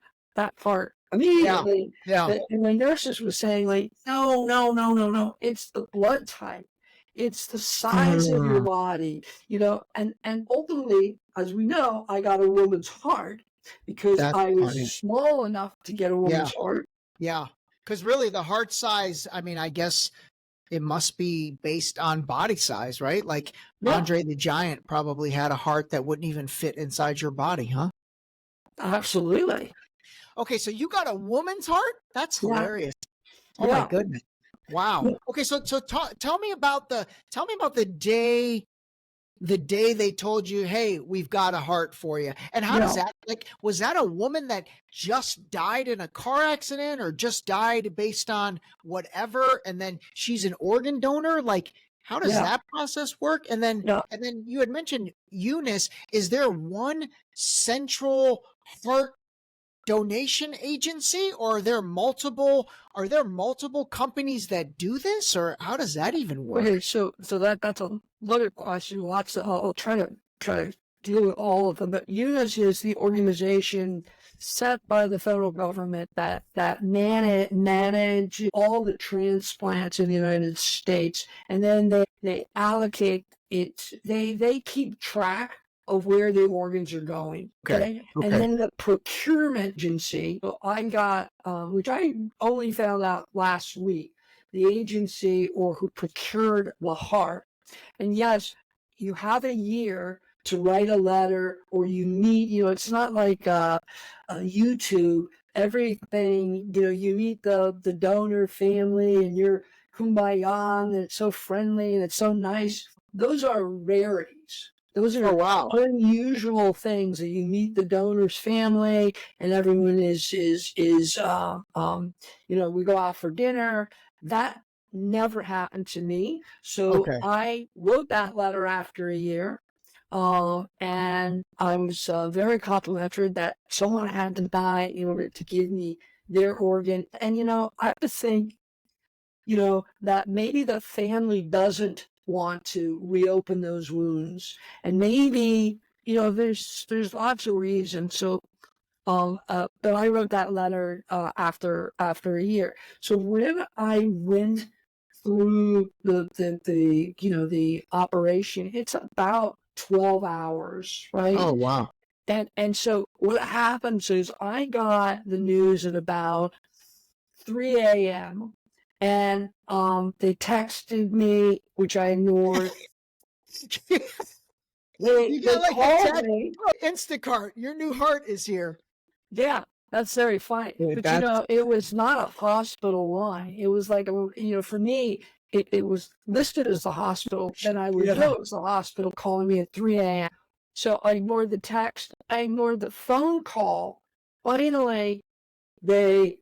[SPEAKER 5] part immediately.
[SPEAKER 4] Yeah.
[SPEAKER 5] And my nurses were saying, like, no. It's the blood type. It's the size of your body, and ultimately, as we know, I got a woman's heart because I was small enough to get a woman's heart.
[SPEAKER 4] Yeah. Because really the heart size, I mean, I guess it must be based on body size, right? Like Andre the Giant probably had a heart that wouldn't even fit inside your body, huh?
[SPEAKER 5] Absolutely.
[SPEAKER 4] Okay, so you got a woman's heart? That's hilarious. Oh my goodness. Wow. Okay, so tell me about the day they told you, hey, we've got a heart for you. And how does that, like, was that a woman that just died in a car accident, or just died based on whatever, and then she's an organ donor? Like, how does that process work? And then you had mentioned Eunice. Is there one central heart donation agency, or are there multiple companies that do this, or how does that even work?
[SPEAKER 5] Okay, so that's a loaded question. I'll try to deal with all of them. But Eunice is the organization set by the federal government that manage all the transplants in the United States, and then they allocate it. They keep track of where the organs are going. Okay. And then the procurement agency, I got, which I only found out last week, the agency who procured the heart. And yes, you have a year to write a letter, or you meet, it's not like YouTube, everything, you meet the donor family, and you're kumbaya, and it's so friendly and it's so nice. Those are rarities. Those are unusual things that you meet the donor's family, and everyone is we go out for dinner. That never happened to me. So I wrote that letter after a year, and I was very complimentary that someone had to die in order to give me their organ. And I have to think, that maybe the family doesn't want to reopen those wounds, and maybe there's lots of reasons. So but I wrote that letter after a year. So when I went through the operation, it's about 12 hours, right?
[SPEAKER 4] Oh, wow.
[SPEAKER 5] And so what happens is I got the news at about 3 a.m. and they texted me, which I ignored. They
[SPEAKER 4] You got like a
[SPEAKER 5] called
[SPEAKER 4] text,
[SPEAKER 5] me.
[SPEAKER 4] Instacart, your new heart is here.
[SPEAKER 5] Yeah, that's very funny.
[SPEAKER 4] Dude,
[SPEAKER 5] But it was not a hospital line. It was like for me, it was listed as the hospital. Then I would know it was the hospital calling me at 3 a.m. So I ignored the text. I ignored the phone call. Finally, they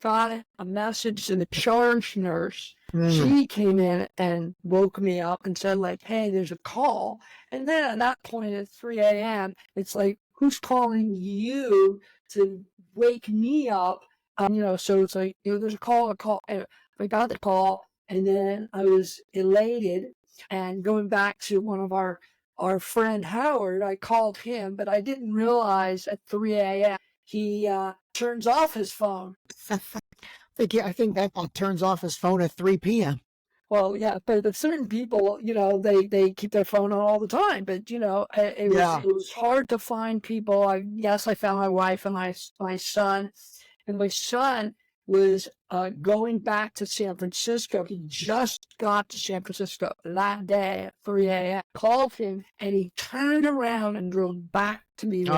[SPEAKER 5] got a message to the charge nurse. She came in and woke me up and said, like, hey, there's a call. And then at that point at 3 a.m., it's like, who's calling you to wake me up? So it's like, there's a call. And I got the call, and then I was elated. And going back to one of our friend Howard, I called him, but I didn't realize at 3 a.m. he turns off his phone.
[SPEAKER 4] I think that turns off his phone at 3 p.m.
[SPEAKER 5] Well, yeah, but certain people, they keep their phone on all the time. But it was hard to find people. I found my wife and my son, and my son was going back to San Francisco. He just got to San Francisco that day at 3 a.m. Called him, and he turned around and drove back to me with me.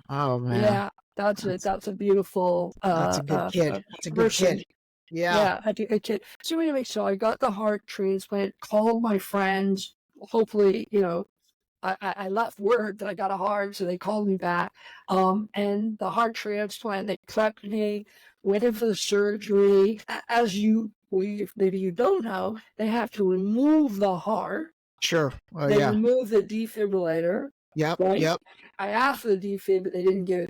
[SPEAKER 4] Oh man.
[SPEAKER 5] Yeah, that's a beautiful.
[SPEAKER 4] That's a good kid. That's a good kid.
[SPEAKER 5] Yeah, I do. So anyway, so I got the heart transplant, called my friends. Hopefully, I left word that I got a heart, so they called me back. And the heart transplant, they prepped me, went in for the surgery. As maybe you don't know, they have to remove the heart.
[SPEAKER 4] Sure.
[SPEAKER 5] They remove the defibrillator.
[SPEAKER 4] Yep.
[SPEAKER 5] Right?
[SPEAKER 4] Yep.
[SPEAKER 5] I asked for the defib, but they didn't give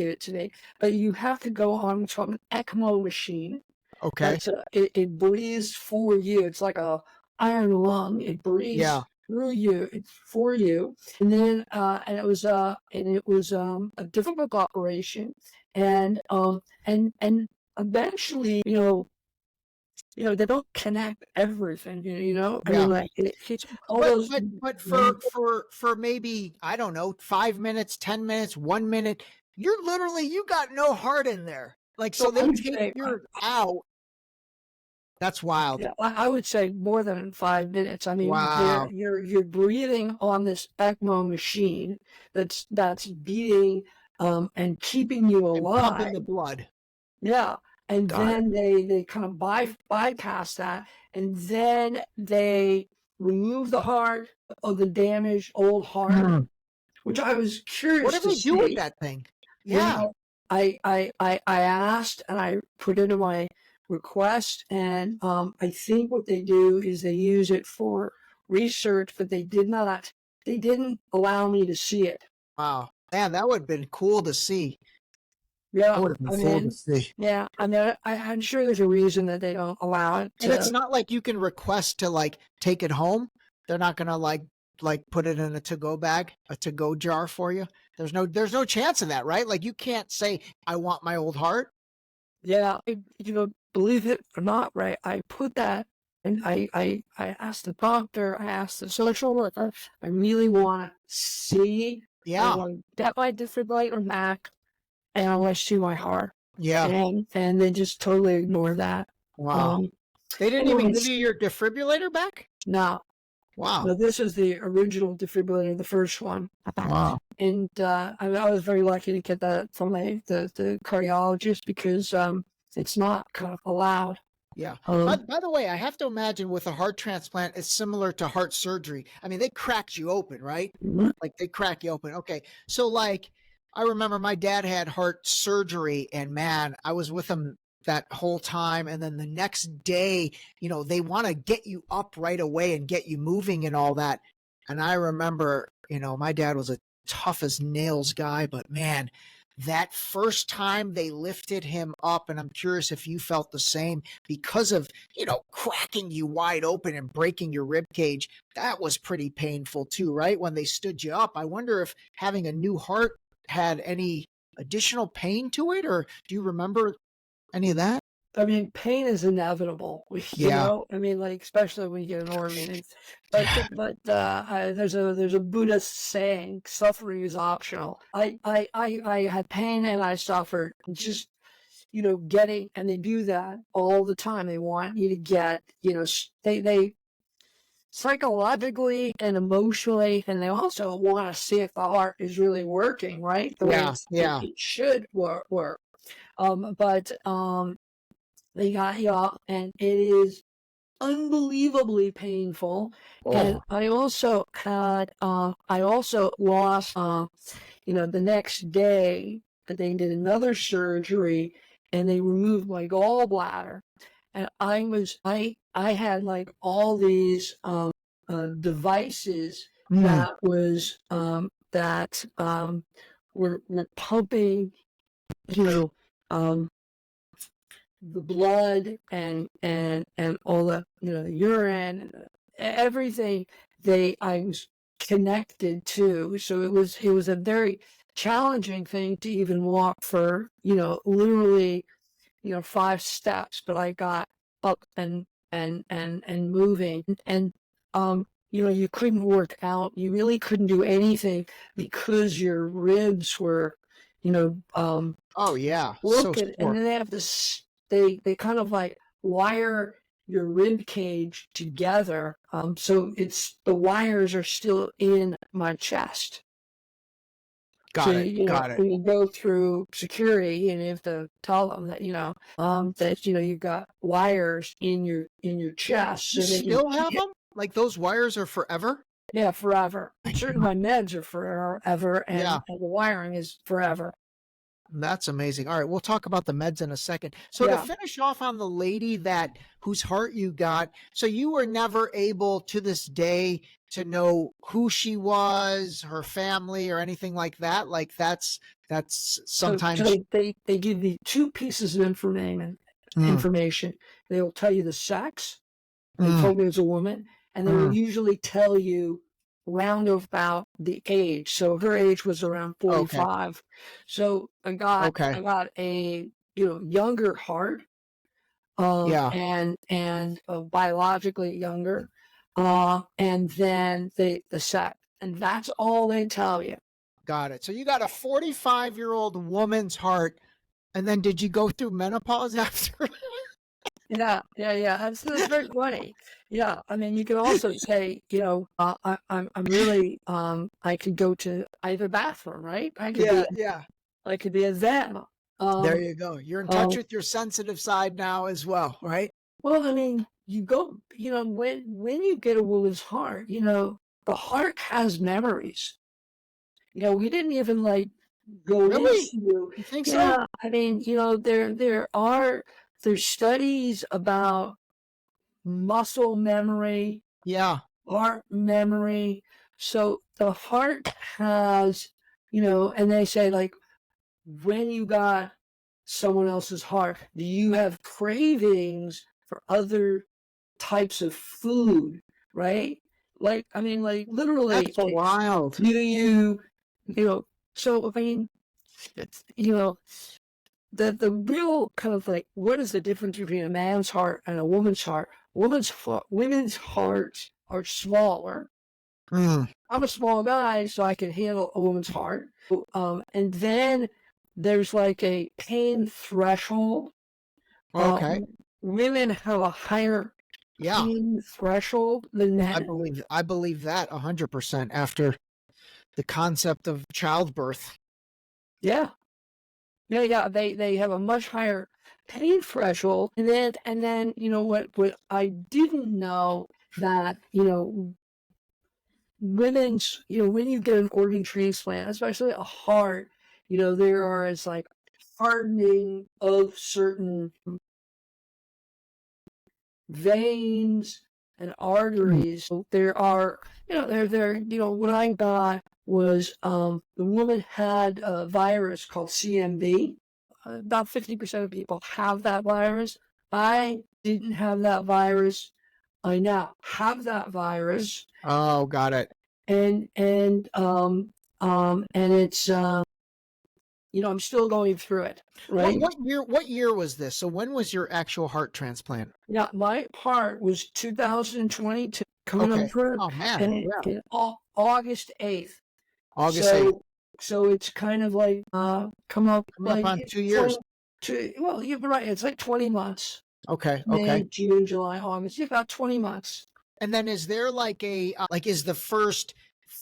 [SPEAKER 5] it to me. But you have to go on to an ECMO machine.
[SPEAKER 4] Okay.
[SPEAKER 5] It breathes for you. It's like a iron lung. It breathes through you. It's for you. And then and it was a difficult operation. And eventually, they don't connect everything, I mean, like, it's all those.
[SPEAKER 4] But for maybe, I don't know, 5 minutes, 10 minutes, 1 minute, you got no heart in there. Like, so they take yours out. That's wild.
[SPEAKER 5] Yeah, I would say more than 5 minutes. I mean,
[SPEAKER 4] wow.
[SPEAKER 5] You're breathing on this ECMO machine that's beating and keeping you alive.
[SPEAKER 4] And pumping the blood.
[SPEAKER 5] Yeah. And then they kind of bypass that, and then they remove the heart of the damaged old heart, which I was curious.
[SPEAKER 4] What do they do with that thing? Yeah.
[SPEAKER 5] I asked, and I put into my request, and I think what they do is they use it for research, but they didn't allow me to see it.
[SPEAKER 4] Wow. Man, that would have been cool to see.
[SPEAKER 5] Yeah,
[SPEAKER 4] Yeah,
[SPEAKER 5] I mean, I'm sure there's a reason that they don't allow it.
[SPEAKER 4] And it's not like you can request to like take it home. They're not gonna like put it in a to-go bag, a to-go jar for you. There's no chance of that, right? Like you can't say, I want my old heart.
[SPEAKER 5] Yeah, believe it or not, right? I put that, and I asked the doctor, I asked the social worker, I really want to see.
[SPEAKER 4] Yeah.
[SPEAKER 5] I want to get my defibrillator back. And I want to see my heart.
[SPEAKER 4] Yeah.
[SPEAKER 5] And they just totally ignored that.
[SPEAKER 4] Wow. They didn't even give you your defibrillator back?
[SPEAKER 5] No.
[SPEAKER 4] Wow.
[SPEAKER 5] No, this is the original defibrillator, the first one.
[SPEAKER 4] Wow.
[SPEAKER 5] And I was very lucky to get that from the cardiologist, because it's not kind of allowed.
[SPEAKER 4] Yeah. By the way, I have to imagine with a heart transplant, it's similar to heart surgery. I mean, they cracked you open, right?
[SPEAKER 5] Mm-hmm.
[SPEAKER 4] Like they crack you open. Okay. So like, I remember my dad had heart surgery, and man, I was with him that whole time. And then the next day, they want to get you up right away and get you moving and all that. And I remember, my dad was a tough as nails guy, but man, that first time they lifted him up, and I'm curious if you felt the same, because of, cracking you wide open and breaking your rib cage, that was pretty painful too, right? When they stood you up. I wonder if having a new heart had any additional pain to it, or do you remember any of that?
[SPEAKER 5] I mean, pain is inevitable, you
[SPEAKER 4] Yeah.
[SPEAKER 5] know. I mean, like especially when you get an organ. There's a Buddhist saying, "Suffering is optional." I had pain and I suffered. Just getting, and they do that all the time. They want you to get, they psychologically and emotionally, and they also want to see if the heart is really working right the way it should work. But they got you, and it is unbelievably painful. And I also lost, the next day they did another surgery and they removed my gallbladder. And I had like all these devices that were pumping, um, the blood and all the urine and everything I was connected to. So it was a very challenging thing to even walk for literally 5 steps, but I got up and moving. And you couldn't work out, you really couldn't do anything because your ribs were
[SPEAKER 4] Oh yeah. So
[SPEAKER 5] broken. And
[SPEAKER 4] sore.
[SPEAKER 5] then they have this, they kind of like wire your rib cage together, so it's the wires are still in my chest.
[SPEAKER 4] Got it.
[SPEAKER 5] When you go through security, and you have to tell them that that you've got wires in your chest.
[SPEAKER 4] You
[SPEAKER 5] So that
[SPEAKER 4] still have them? Like those wires are forever?
[SPEAKER 5] Yeah, forever. Certainly, my meds are forever, and the wiring is forever.
[SPEAKER 4] That's amazing. All right, we'll talk about the meds in a second. So to finish off on the lady whose heart you got, so you were never able to this day to know who she was, her family, or anything like that. Like that's sometimes
[SPEAKER 5] so they give you 2 pieces of information. They will tell you the sex. They told me it was a woman, and they will usually tell you round about the age. So her age was around 45. Okay. So I got a younger heart, and biologically younger, and then the sex, and that's all they tell you.
[SPEAKER 4] Got it. So you got a 45-year-old woman's heart, and then did you go through menopause after?
[SPEAKER 5] Yeah. That's very funny. Yeah, I mean, you could also say, I'm really, I could go to, I have a bathroom, right? I could be a vet.
[SPEAKER 4] There you go. You're in touch with your sensitive side now as well, right?
[SPEAKER 5] Well, I mean, you go, when you get a woman's heart, the heart has memories. We didn't even like go
[SPEAKER 4] really?
[SPEAKER 5] into.
[SPEAKER 4] You think so?
[SPEAKER 5] I mean, there's studies about muscle memory, heart memory. So the heart has, and they say, like, when you got someone else's heart, do you have cravings for other types of food, right? Like, I mean, like literally.
[SPEAKER 4] That's wild.
[SPEAKER 5] So I mean, the real kind of like, what is the difference between a man's heart and a woman's heart? Women's hearts are smaller. I'm a small guy, so I can handle a woman's heart. And then there's like a pain threshold.
[SPEAKER 4] Okay.
[SPEAKER 5] Women have a higher pain threshold than men.
[SPEAKER 4] I believe that 100% after the concept of childbirth.
[SPEAKER 5] Yeah. They have a much higher pain threshold, and then what I didn't know, that women's, when you get an organ transplant, especially a heart, there is like hardening of certain veins and arteries. So there are, what I got was, the woman had a virus called CMV. About 50% of people have that virus. I didn't have that virus. I now have that virus.
[SPEAKER 4] Oh, got it.
[SPEAKER 5] And it's I'm still going through it, right?
[SPEAKER 4] What year was this? So when was your actual heart transplant?
[SPEAKER 5] Yeah, my heart was 2022 coming
[SPEAKER 4] Okay.
[SPEAKER 5] up for
[SPEAKER 4] Oh man.
[SPEAKER 5] and
[SPEAKER 4] Yeah.
[SPEAKER 5] August 8th.
[SPEAKER 4] August 8th.
[SPEAKER 5] So it's kind of like come up
[SPEAKER 4] Coming up
[SPEAKER 5] like
[SPEAKER 4] on 2 years.
[SPEAKER 5] well, you're right. It's like 20 months.
[SPEAKER 4] Okay.
[SPEAKER 5] May,
[SPEAKER 4] Okay.
[SPEAKER 5] June, July, August. Yeah, about 20 months.
[SPEAKER 4] And then is there like is the first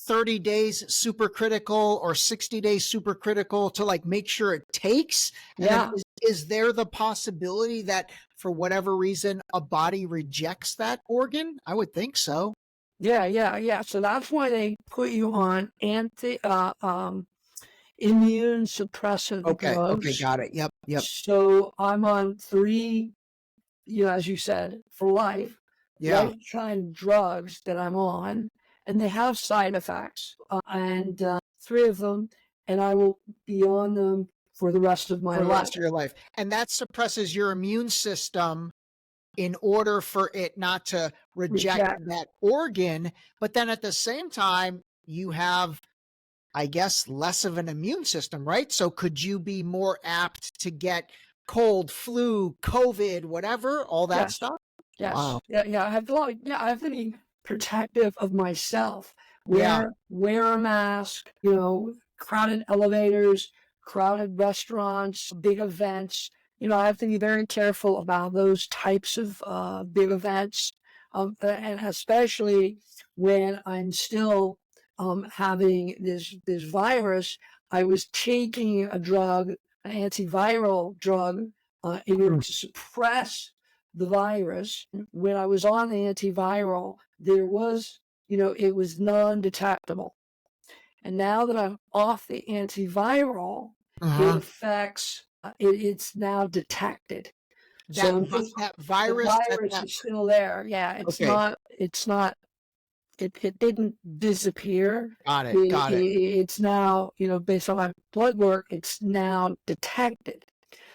[SPEAKER 4] 30 days super critical or 60 days super critical to like make sure it takes? And
[SPEAKER 5] Yeah.
[SPEAKER 4] then is there the possibility that for whatever reason a body rejects that organ? I would think so.
[SPEAKER 5] Yeah. So that's why they put you on immune suppressive
[SPEAKER 4] Okay.
[SPEAKER 5] drugs.
[SPEAKER 4] Okay. Got it. Yep.
[SPEAKER 5] So I'm on 3, as you said, for life.
[SPEAKER 4] Yeah.
[SPEAKER 5] Lifetime drugs that I'm on, and they have side effects, and 3 of them, and I will be on them for the rest of my
[SPEAKER 4] For the
[SPEAKER 5] life.
[SPEAKER 4] rest of your life. And that suppresses your immune system in order for it not to reject that organ. But then at the same time, you have, I guess, less of an immune system, right? So could you be more apt to get cold, flu, COVID, whatever, all that stuff?
[SPEAKER 5] Yes.
[SPEAKER 4] Wow.
[SPEAKER 5] Yeah. I have to be protective of myself. Wear a mask, crowded elevators, crowded restaurants, big events. I have to be very careful about those types of big events. And especially when I'm still having this virus. I was taking a drug, an antiviral drug, in order to suppress the virus. When I was on the antiviral, there was, it was non-detectable. And now that I'm off the antiviral, it affects, it's now detected.
[SPEAKER 4] That virus,
[SPEAKER 5] the virus is still there. Yeah, it didn't disappear.
[SPEAKER 4] Got it.
[SPEAKER 5] It's now, based on my blood work, it's now detected.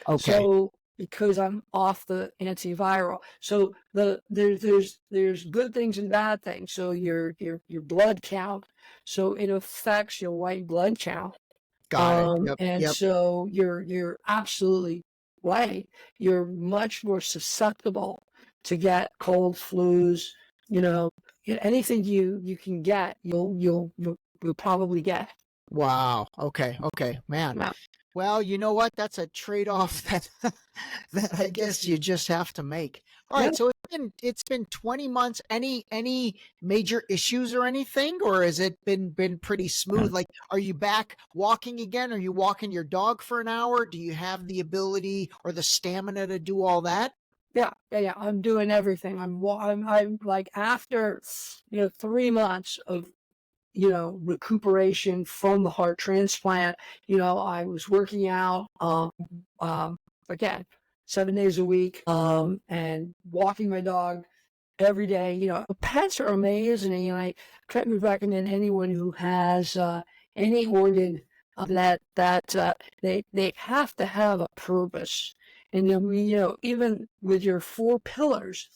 [SPEAKER 4] Okay.
[SPEAKER 5] So because I'm off the antiviral, so there's good things and bad things. So your blood count, so it affects your white blood count.
[SPEAKER 4] Got it.
[SPEAKER 5] And so you're absolutely right. You're much more susceptible to get cold, flus, anything you can get, you'll probably get.
[SPEAKER 4] Wow. Okay, man.
[SPEAKER 5] Yeah.
[SPEAKER 4] Well, you know what? That's a trade-off that that I guess you just have to make. All right, so it's been 20 months. Any major issues or anything, or has it been pretty smooth? Like, are you back walking again? Are you walking your dog for an hour? Do you have the ability or the stamina to do all that?
[SPEAKER 5] Yeah. I'm doing everything. I'm like after 3 months of recuperation from the heart transplant. I was working out again 7 days a week and walking my dog every day. Pets are amazing, and I try to recommend anyone who has any organ that they have to have a purpose. And even with your 4 pillars,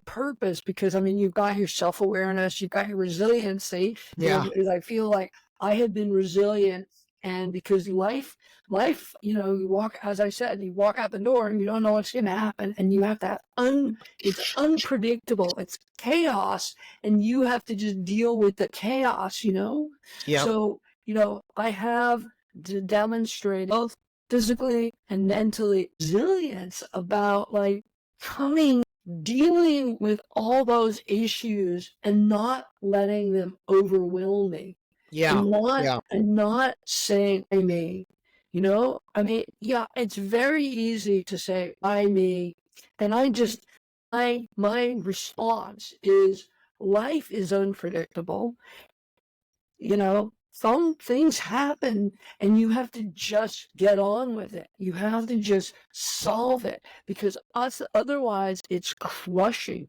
[SPEAKER 5] purpose, because you've got your self-awareness, you've got your resiliency. Because I feel like I have been resilient, and because life, you walk, as I said, you walk out the door and you don't know what's going to happen, and you have that it's unpredictable, it's chaos, and you have to just deal with the chaos.
[SPEAKER 4] Yeah.
[SPEAKER 5] So I have to demonstrate both physically and mentally resilience about dealing with all those issues and not letting them overwhelm me. And not saying I me. It's very easy to say I me, and my response is life is unpredictable. Some things happen and you have to just get on with it. You have to just solve it, because otherwise it's crushing.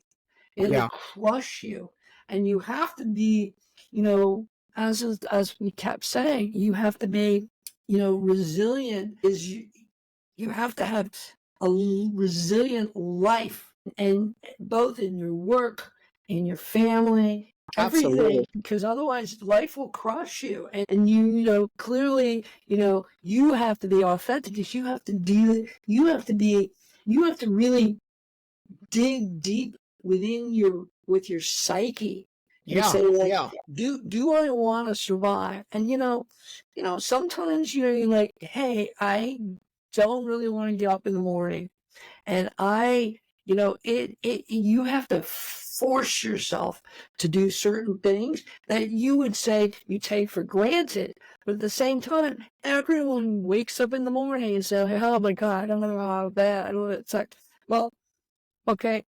[SPEAKER 5] It'll crush you. And you have to be, as we kept saying, you have to be, resilient. You have to have a resilient life, and both in your work, in your family, everything,
[SPEAKER 4] Absolutely.
[SPEAKER 5] because otherwise life will crush you. And clearly, you have to be authentic, because you have to you have to really dig deep with your psyche and
[SPEAKER 4] Yeah.
[SPEAKER 5] say, like,
[SPEAKER 4] Yeah.
[SPEAKER 5] do I want to survive? And sometimes you're like, hey, I don't really want to get up in the morning, and you have to force yourself to do certain things that you would say you take for granted. But at the same time, everyone wakes up in the morning and says, oh my God, I don't know how bad. I don't know. It's like, well, okay,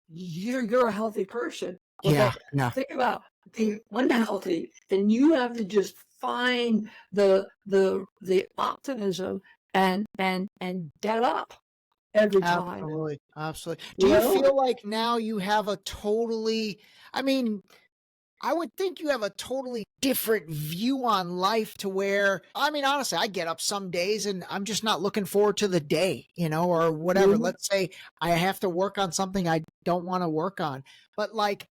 [SPEAKER 5] you're a healthy person. Okay,
[SPEAKER 4] Yeah. Yeah.
[SPEAKER 5] think about being unhealthy, and you have to just find the optimism and get up every time.
[SPEAKER 4] Absolutely. Absolutely. Do
[SPEAKER 5] You
[SPEAKER 4] you
[SPEAKER 5] know?
[SPEAKER 4] feel like now you have a totally, I mean, I would think you have a totally different view on life to where, I mean, honestly, I get up some days and I'm just not looking forward to the day, or whatever.
[SPEAKER 5] Mhm.
[SPEAKER 4] Let's say I have to work on something I don't want to work on. But like,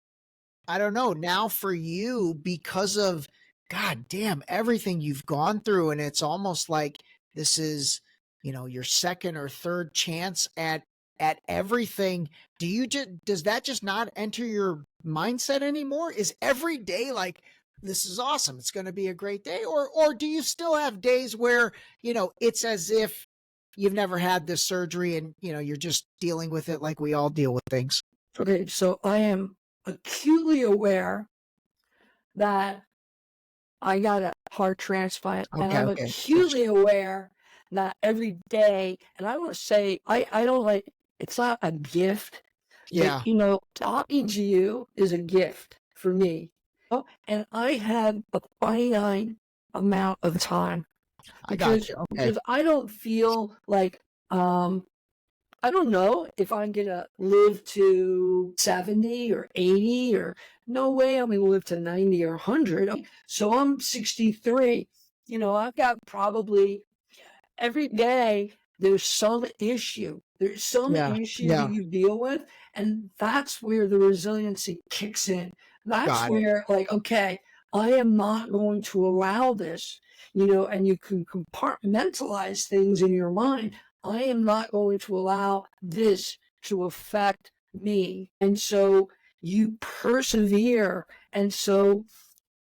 [SPEAKER 4] I don't know, now for you, because of, God damn, everything you've gone through, and it's almost like this is, your second or third chance at everything. Does that just not enter your mindset anymore? Is every day like, this is awesome, it's going to be a great day? Or do you still have days where, it's as if you've never had this surgery and, you're just dealing with it like we all deal with things?
[SPEAKER 5] Okay, so I am acutely aware that I got a heart transplant, and
[SPEAKER 4] Okay,
[SPEAKER 5] I'm
[SPEAKER 4] okay.
[SPEAKER 5] acutely aware that every day, and I want to say, I don't like, it's not a gift, but
[SPEAKER 4] Yeah.
[SPEAKER 5] talking to you is a gift for me. And I have a finite amount of time,
[SPEAKER 4] I got
[SPEAKER 5] because
[SPEAKER 4] you. Okay.
[SPEAKER 5] I don't feel like, I don't know if I'm gonna live to 70 or 80, or no way I'm gonna live to 90 or 100. So I'm 63. I've got probably every day there's some issue. There's some
[SPEAKER 4] Yeah.
[SPEAKER 5] issue that
[SPEAKER 4] Yeah.
[SPEAKER 5] you deal with, and that's where the resiliency kicks in. That's
[SPEAKER 4] Got it.
[SPEAKER 5] where, like, okay, I am not going to allow this, and you can compartmentalize things in your mind. I am not going to allow this to affect me. And so you persevere. And so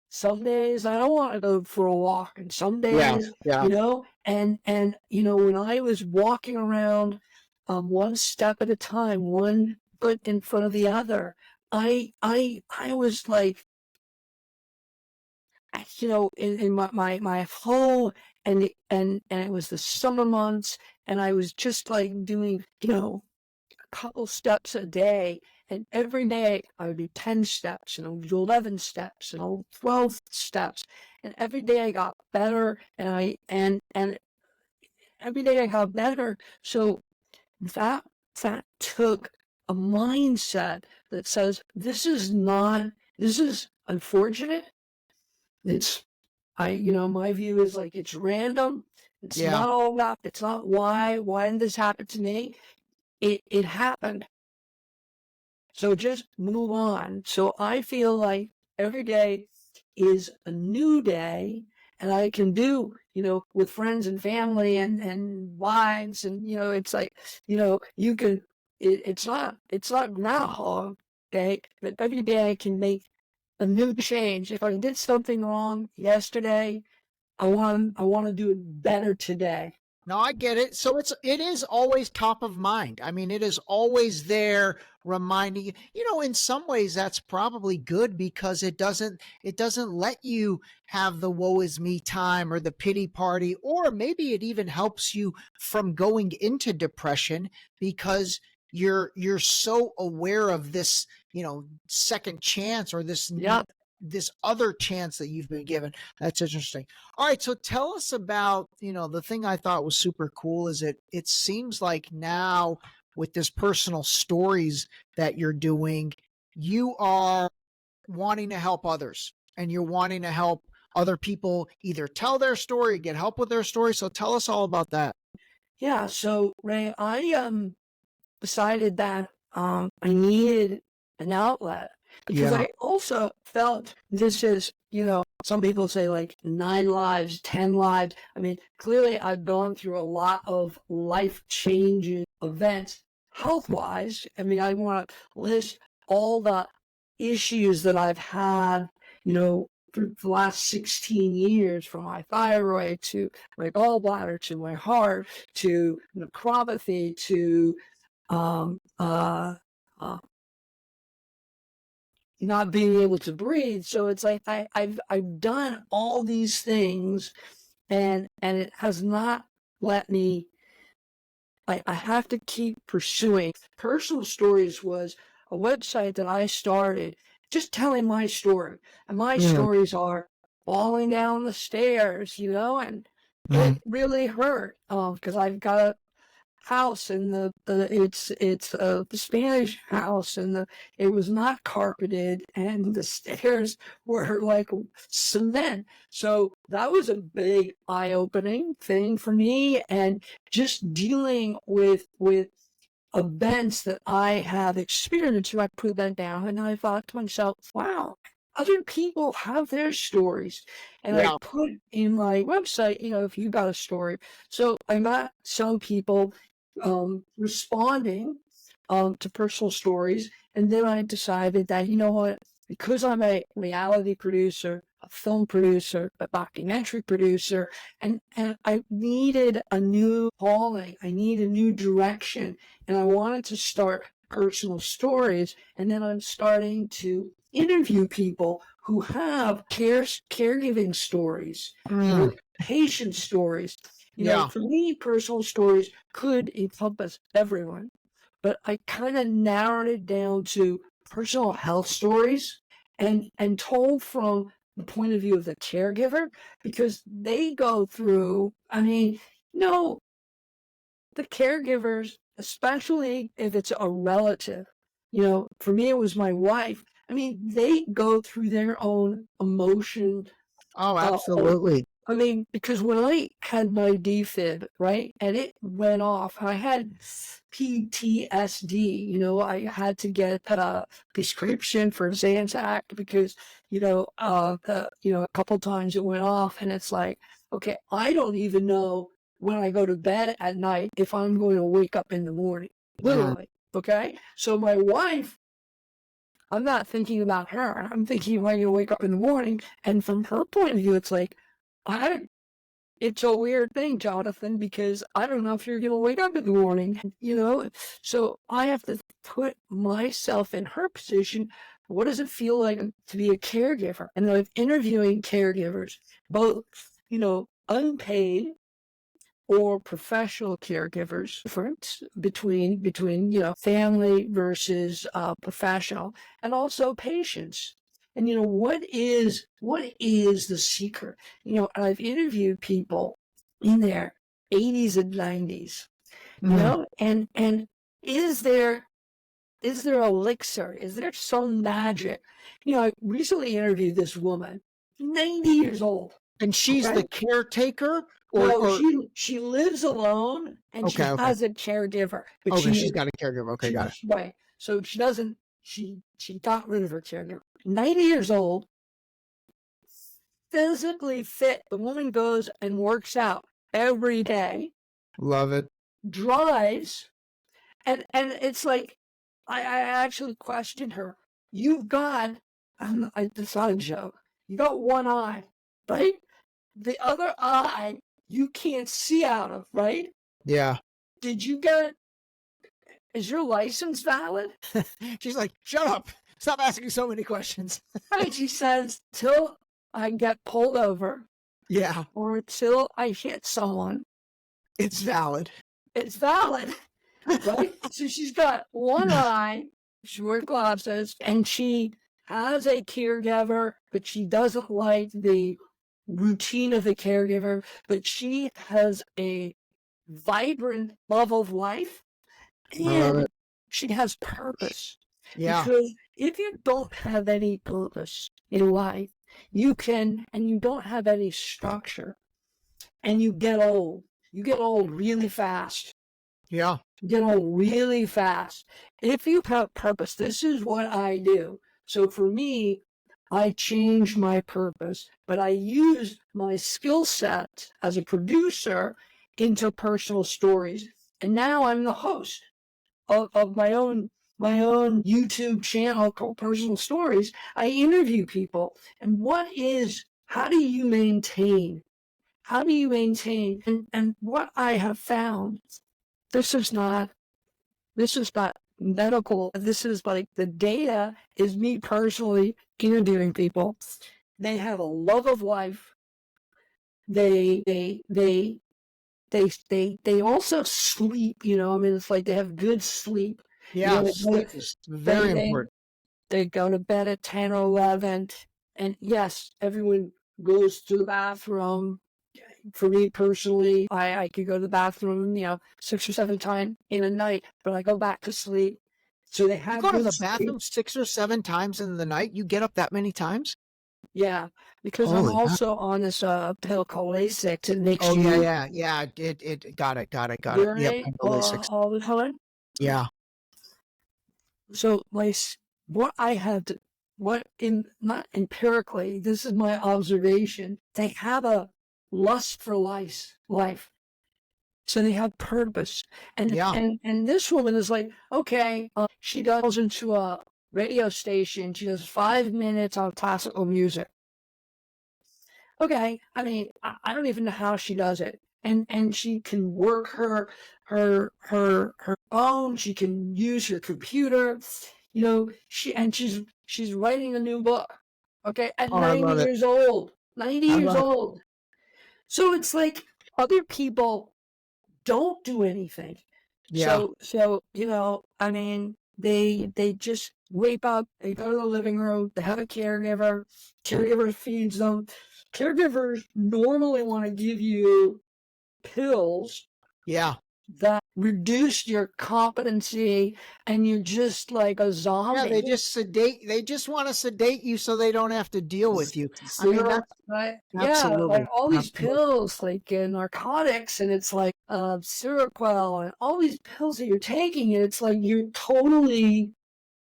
[SPEAKER 5] some days I don't want to go for a walk, and some
[SPEAKER 4] Yeah.
[SPEAKER 5] days,
[SPEAKER 4] Yeah.
[SPEAKER 5] when I was walking around, one step at a time, one foot in front of the other, I was like, in my home, and it was the summer months, and I was just like doing, a couple steps a day. And every day I would do 10 steps, and I would do 11 steps, and I would do 12 steps. And every day I got better, and every day I got better. So that that took a mindset that says, this is unfortunate. It's my view is like, it's random. It's
[SPEAKER 4] Yeah.
[SPEAKER 5] not all about, it's not why did this happen to me? It happened. So just move on. So I feel like every day is a new day, and I can do, with friends and family and wives, and, it's like, you can, it's not Groundhog Day, but every day I can make a new change. If I did something wrong yesterday, I want to do it better today.
[SPEAKER 4] No, I get it. So it is always top of mind. I mean, it is always there reminding you. In some ways that's probably good, because it doesn't let you have the woe is me time or the pity party, or maybe it even helps you from going into depression, because you're so aware of this, second chance, or
[SPEAKER 5] Yeah.
[SPEAKER 4] this other chance that you've been given. That's interesting. All right, so tell us about, the thing I thought was super cool is it seems like now, with this personal stories that you're doing, you are wanting to help others, and you're wanting to help other people either tell their story, get help with their story. So tell us all about that.
[SPEAKER 5] Yeah. So Ray, I decided that I needed an outlet. Because
[SPEAKER 4] Yeah.
[SPEAKER 5] I also felt this is, some people say like 9 lives, 10 lives. I mean, clearly I've gone through a lot of life-changing events health-wise. I mean, I want to list all the issues that I've had, for the last 16 years, from my thyroid to my gallbladder to my heart to nephropathy to not being able to breathe. So it's like I've done all these things, and it has not let me. I have to keep pursuing. Personal Stories was a website that I started just telling my story, and my stories are falling down the stairs, and it really hurt because I've got a house, and it's the Spanish house, and it was not carpeted, and the stairs were like cement. So that was a big eye-opening thing for me, and just dealing with events that I have experienced. So I put that down, and I thought to myself, wow, other people have their stories. And I put in my website, if you got a story. So I got some people responding to Personal Stories. And then I decided that, what, because I'm a reality producer, a film producer, a documentary producer, and I needed a new calling. I need a new direction. And I wanted to start Personal Stories. And then I'm starting to interview people who have caregiving stories, patient stories. For me, Personal Stories could encompass everyone, but I kind of narrowed it down to personal health stories and told from the point of view of the caregiver, because they go through, the caregivers, especially if it's a relative, for me, it was my wife. They go through their own emotion.
[SPEAKER 4] Oh, absolutely.
[SPEAKER 5] Because when I had my defib, right, and it went off, I had PTSD. I had to get a prescription for Zantac because, a couple times it went off, and it's like, okay, I don't even know when I go to bed at night if I'm going to wake up in the morning, literally. Okay, so my wife, I'm not thinking about her. I'm thinking, am I going to wake up in the morning? And from her point of view, it's like, it's a weird thing, Jonathan, because I don't know if you're going to wake up in the morning, So I have to put myself in her position. What does it feel like to be a caregiver? And I'm interviewing caregivers, both, unpaid or professional caregivers, difference between family versus professional, and also patients. And what is the secret? I've interviewed people in their 80s and 90s, and is there elixir? Is there some magic? I recently interviewed this woman, 90 years old.
[SPEAKER 4] And she's the caretaker?
[SPEAKER 5] She lives alone, and she has a caregiver. But
[SPEAKER 4] she's got a caregiver. Okay, got it.
[SPEAKER 5] Right. So she doesn't, she got rid of her caregiver. 90 years old, physically fit. The woman goes and works out every day.
[SPEAKER 4] Love it.
[SPEAKER 5] Drives. And it's like, I actually questioned her. You've got, it's not a joke, you got one eye, right? The other eye you can't see out of, right?
[SPEAKER 4] Yeah.
[SPEAKER 5] Is your license valid?
[SPEAKER 4] She's like, shut up. Stop asking so many questions.
[SPEAKER 5] Right, she says, till I get pulled over.
[SPEAKER 4] Yeah.
[SPEAKER 5] Or till I hit someone.
[SPEAKER 4] It's valid.
[SPEAKER 5] It's valid. Right? So she's got one eye, she wears glasses, and she has a caregiver, but she doesn't like the routine of the caregiver, but she has a vibrant love of life, and she has purpose.
[SPEAKER 4] Yeah.
[SPEAKER 5] Because if you don't have any purpose in life, you don't have any structure, and you get old really fast.
[SPEAKER 4] Yeah.
[SPEAKER 5] You get old really fast. If you have purpose, this is what I do. So for me, I changed my purpose, but I used my skill set as a producer into personal stories. And now I'm the host of my own YouTube channel called Personal Stories. I interview people. And how do you maintain? How do you maintain? And what I have found, this is not medical. This is like the data is me personally interviewing people. They have a love of life. They also sleep, I mean, it's like they have good sleep.
[SPEAKER 4] Yeah,
[SPEAKER 5] They
[SPEAKER 4] sleep is very
[SPEAKER 5] they,
[SPEAKER 4] important.
[SPEAKER 5] they go to bed at 10 or 11. And yes, everyone goes to the bathroom. For me personally, I could go to the bathroom, 6 or 7 times in a night, but I go back to sleep. So they
[SPEAKER 4] You
[SPEAKER 5] have
[SPEAKER 4] go to
[SPEAKER 5] good
[SPEAKER 4] the
[SPEAKER 5] sleep.
[SPEAKER 4] bathroom 6 or 7 times in the night? You get up that many times?
[SPEAKER 5] Yeah, because I'm
[SPEAKER 4] Holy cow.
[SPEAKER 5] also on this pill called Lasix. It makes
[SPEAKER 4] Oh,
[SPEAKER 5] you
[SPEAKER 4] yeah. It got it. Yep,
[SPEAKER 5] urinate
[SPEAKER 4] I know Lasix.
[SPEAKER 5] all the time.
[SPEAKER 4] Yeah.
[SPEAKER 5] So, like, what I have to, not empirically, this is my observation, they have a lust for life. So they have purpose. And
[SPEAKER 4] Yeah.
[SPEAKER 5] and this woman is like, okay, she goes into a radio station, she does 5 minutes on classical music. Okay, I mean, I don't even know how she does it. And she can work her phone, she can use her computer, she's writing a new book. Okay, at
[SPEAKER 4] Oh, I
[SPEAKER 5] 90
[SPEAKER 4] love it.
[SPEAKER 5] years old. 90
[SPEAKER 4] I
[SPEAKER 5] years
[SPEAKER 4] love it.
[SPEAKER 5] old. So it's like other people don't do anything.
[SPEAKER 4] Yeah.
[SPEAKER 5] So I mean, they just wake up, they go to the living room, they have a caregiver feeds them. Caregivers normally want to give you pills
[SPEAKER 4] Yeah.
[SPEAKER 5] that reduce your competency and you're just like a
[SPEAKER 4] Yeah,
[SPEAKER 5] zombie.
[SPEAKER 4] they just want to sedate you so they don't have to deal with you. I mean,
[SPEAKER 5] Zero,
[SPEAKER 4] that's
[SPEAKER 5] right? Yeah, like
[SPEAKER 4] absolutely.
[SPEAKER 5] all these
[SPEAKER 4] Absolutely.
[SPEAKER 5] pills, like narcotics, and it's like Seroquel, and all these pills that you're taking, and it's like you're totally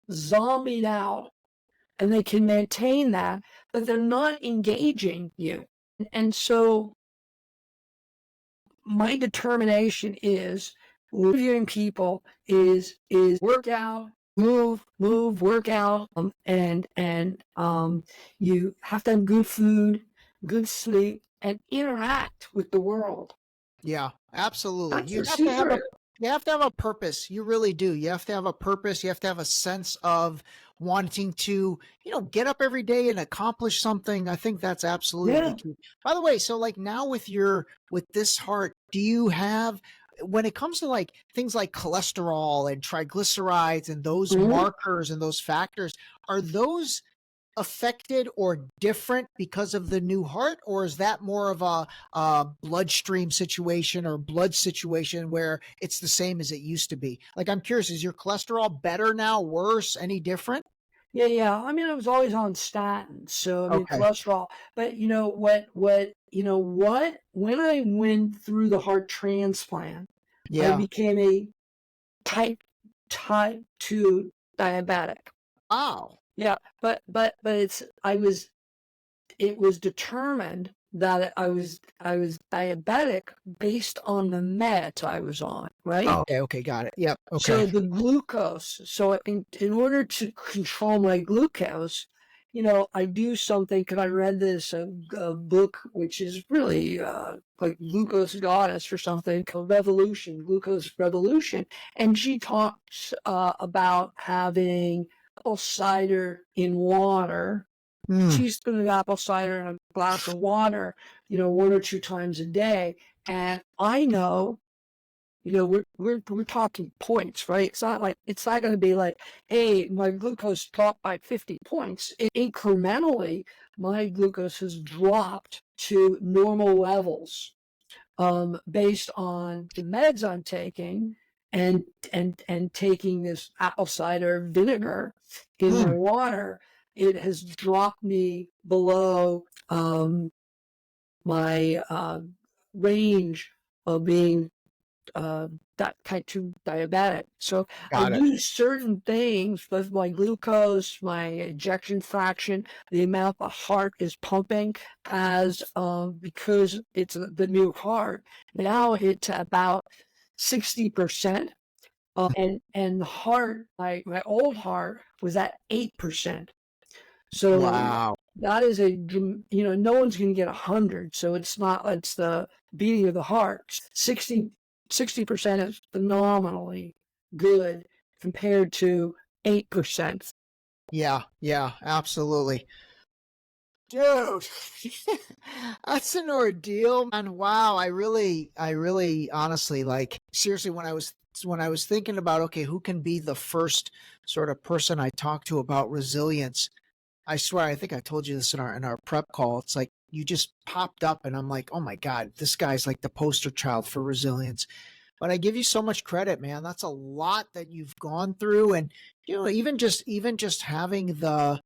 [SPEAKER 5] zombied out, and they can maintain that, but they're not engaging you. And so my determination is reviewing people is work out, move, work out, and you have to have good food, good sleep, and interact with the world.
[SPEAKER 4] Yeah, absolutely.
[SPEAKER 5] That's the secret.
[SPEAKER 4] You have to have a purpose. You really do. You have to have a purpose. You have to have a sense of wanting to, get up every day and accomplish something. I think that's absolutely
[SPEAKER 5] Yeah.
[SPEAKER 4] the key. By the way, so like now with this heart, do you have, when it comes to like things like cholesterol and triglycerides and those
[SPEAKER 5] Mhm.
[SPEAKER 4] markers and those factors, are those affected or different because of the new heart, or is that more of a bloodstream situation or blood situation where it's the same as it used to be? Like, I'm curious, is your cholesterol better now, worse, any different?
[SPEAKER 5] Yeah. I mean, I was always on statins, so I mean
[SPEAKER 4] Okay.
[SPEAKER 5] cholesterol. But what? When I went through the heart transplant, I
[SPEAKER 4] Yeah.
[SPEAKER 5] became a type type 2 diabetic.
[SPEAKER 4] Wow.
[SPEAKER 5] Yeah, but it was determined that I was diabetic based on the meds I was on, right?
[SPEAKER 4] Oh, okay, got it. Yep.
[SPEAKER 5] So
[SPEAKER 4] Okay.
[SPEAKER 5] the glucose. So in order to control my glucose, I do something because I read this a book which is really like Glucose Goddess or something called Glucose Revolution, and she talks about having apple cider in water,
[SPEAKER 4] Hmm.
[SPEAKER 5] teaspoon of apple cider in a glass of water, 1 or 2 times a day, and I know. We're talking points, right? It's not going to be like, hey, my glucose dropped by 50 points. Incrementally, my glucose has dropped to normal levels, based on the meds I'm taking and taking this apple cider vinegar in my water. It has dropped me below my range of being that type 2 diabetic. So I
[SPEAKER 4] Got it.
[SPEAKER 5] do certain things with my glucose, my ejection fraction, the amount the heart is pumping, as because it's the new heart. Now it's about 60%. And the heart, my old heart was at 8%. So
[SPEAKER 4] Wow.
[SPEAKER 5] that is no one's going to get 100. So it's the beating of the heart. 60% is phenomenally good compared to 8%.
[SPEAKER 4] Yeah, absolutely. Dude, that's an ordeal, man. Wow, I really honestly, like, seriously, when I was thinking about, okay, who can be the first sort of person I talk to about resilience, I swear, I think I told you this in our prep call. It's like you just popped up, and I'm like, oh my God, this guy's like the poster child for resilience. But I give you so much credit, man. That's a lot that you've gone through, and even just having the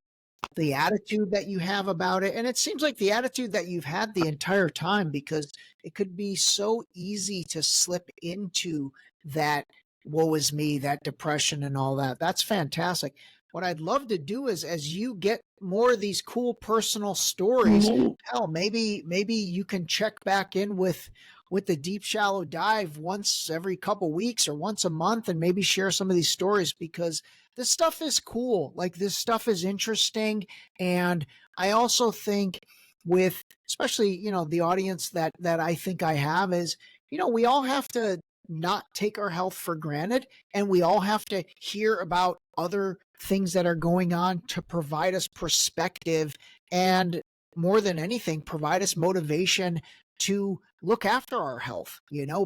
[SPEAKER 4] attitude that you have about it. And it seems like the attitude that you've had the entire time, because it could be so easy to slip into that woe is me, that depression and all that. That's fantastic. What I'd love to do is, as you get more of these cool personal stories, hell, maybe you can check back in with the deep shallow dive once every couple weeks or once a month, and maybe share some of these stories, because this stuff is cool. Like, this stuff is interesting. And I also think, with especially, the audience that I think I have is, we all have to not take our health for granted, and we all have to hear about other things that are going on to provide us perspective, and more than anything, provide us motivation to look after our health,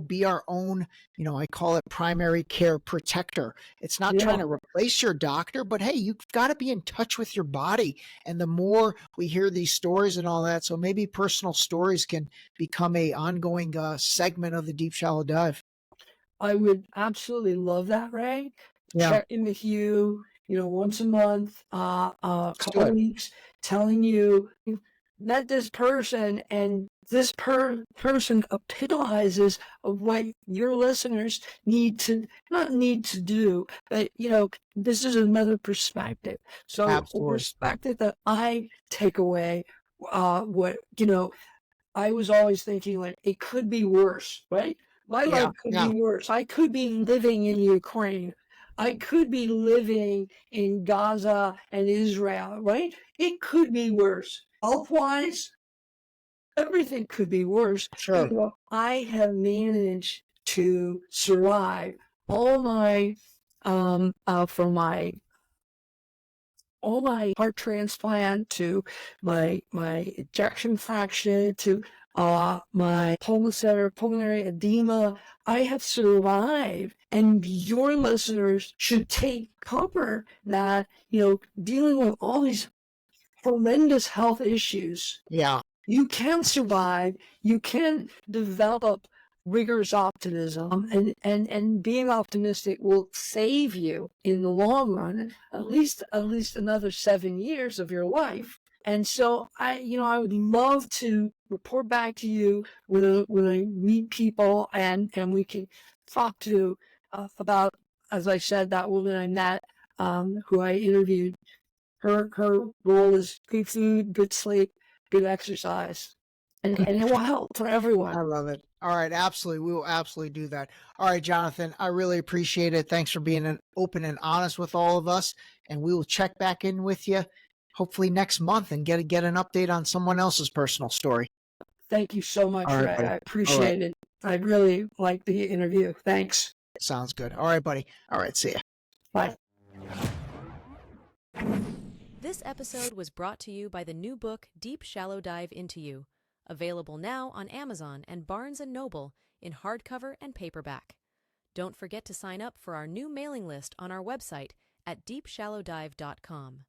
[SPEAKER 4] be our own, I call it primary care protector. It's not trying to replace your doctor, but hey, you've got to be in touch with your body. And the more we hear these stories and all that, so maybe personal stories can become a ongoing segment of the Deep Shallow Dive.
[SPEAKER 5] I would absolutely love that, Ray.
[SPEAKER 4] Yeah.
[SPEAKER 5] Check in with you, once a month, a
[SPEAKER 4] Let's do
[SPEAKER 5] couple of
[SPEAKER 4] it.
[SPEAKER 5] weeks, telling you met this person, and this person epitomizes of what your listeners not need to do, but this is another perspective. So a
[SPEAKER 4] Absolutely.
[SPEAKER 5] perspective that I take away, what I was always thinking, like, it could be worse, right? My life could be worse. I could be living in Ukraine. I could be living in Gaza and Israel, right? It could be worse. Health-wise, everything could be worse.
[SPEAKER 4] Sure.
[SPEAKER 5] I have managed to survive all my, from my all my heart transplant to my ejection fraction to my pulmonary edema. I have survived, and your listeners should take comfort that dealing with all these horrendous health issues, you can survive. You can develop rigorous optimism, and being optimistic will save you in the long run, at least another 7 years of your life. And so I would love to report back to you when I meet people, and we can talk to about, as I said, that woman I met, who I interviewed. Her role is good food, good sleep, good exercise, and it will help for everyone.
[SPEAKER 4] I love it. All right, absolutely. We will absolutely do that. All right, Jonathan, I really appreciate it. Thanks for being open and honest with all of us. And we will check back in with you hopefully next month and get an update on someone else's personal story.
[SPEAKER 5] Thank you so much,
[SPEAKER 4] All right,
[SPEAKER 5] Ray.
[SPEAKER 4] buddy.
[SPEAKER 5] I appreciate it. I really like the interview. Thanks.
[SPEAKER 4] Sounds good. All right, buddy. All right, see ya.
[SPEAKER 5] Bye.
[SPEAKER 3] This episode was brought to you by the new book, Deep Shallow Dive Into You, available now on Amazon and Barnes & Noble in hardcover and paperback. Don't forget to sign up for our new mailing list on our website at deepshallowdive.com.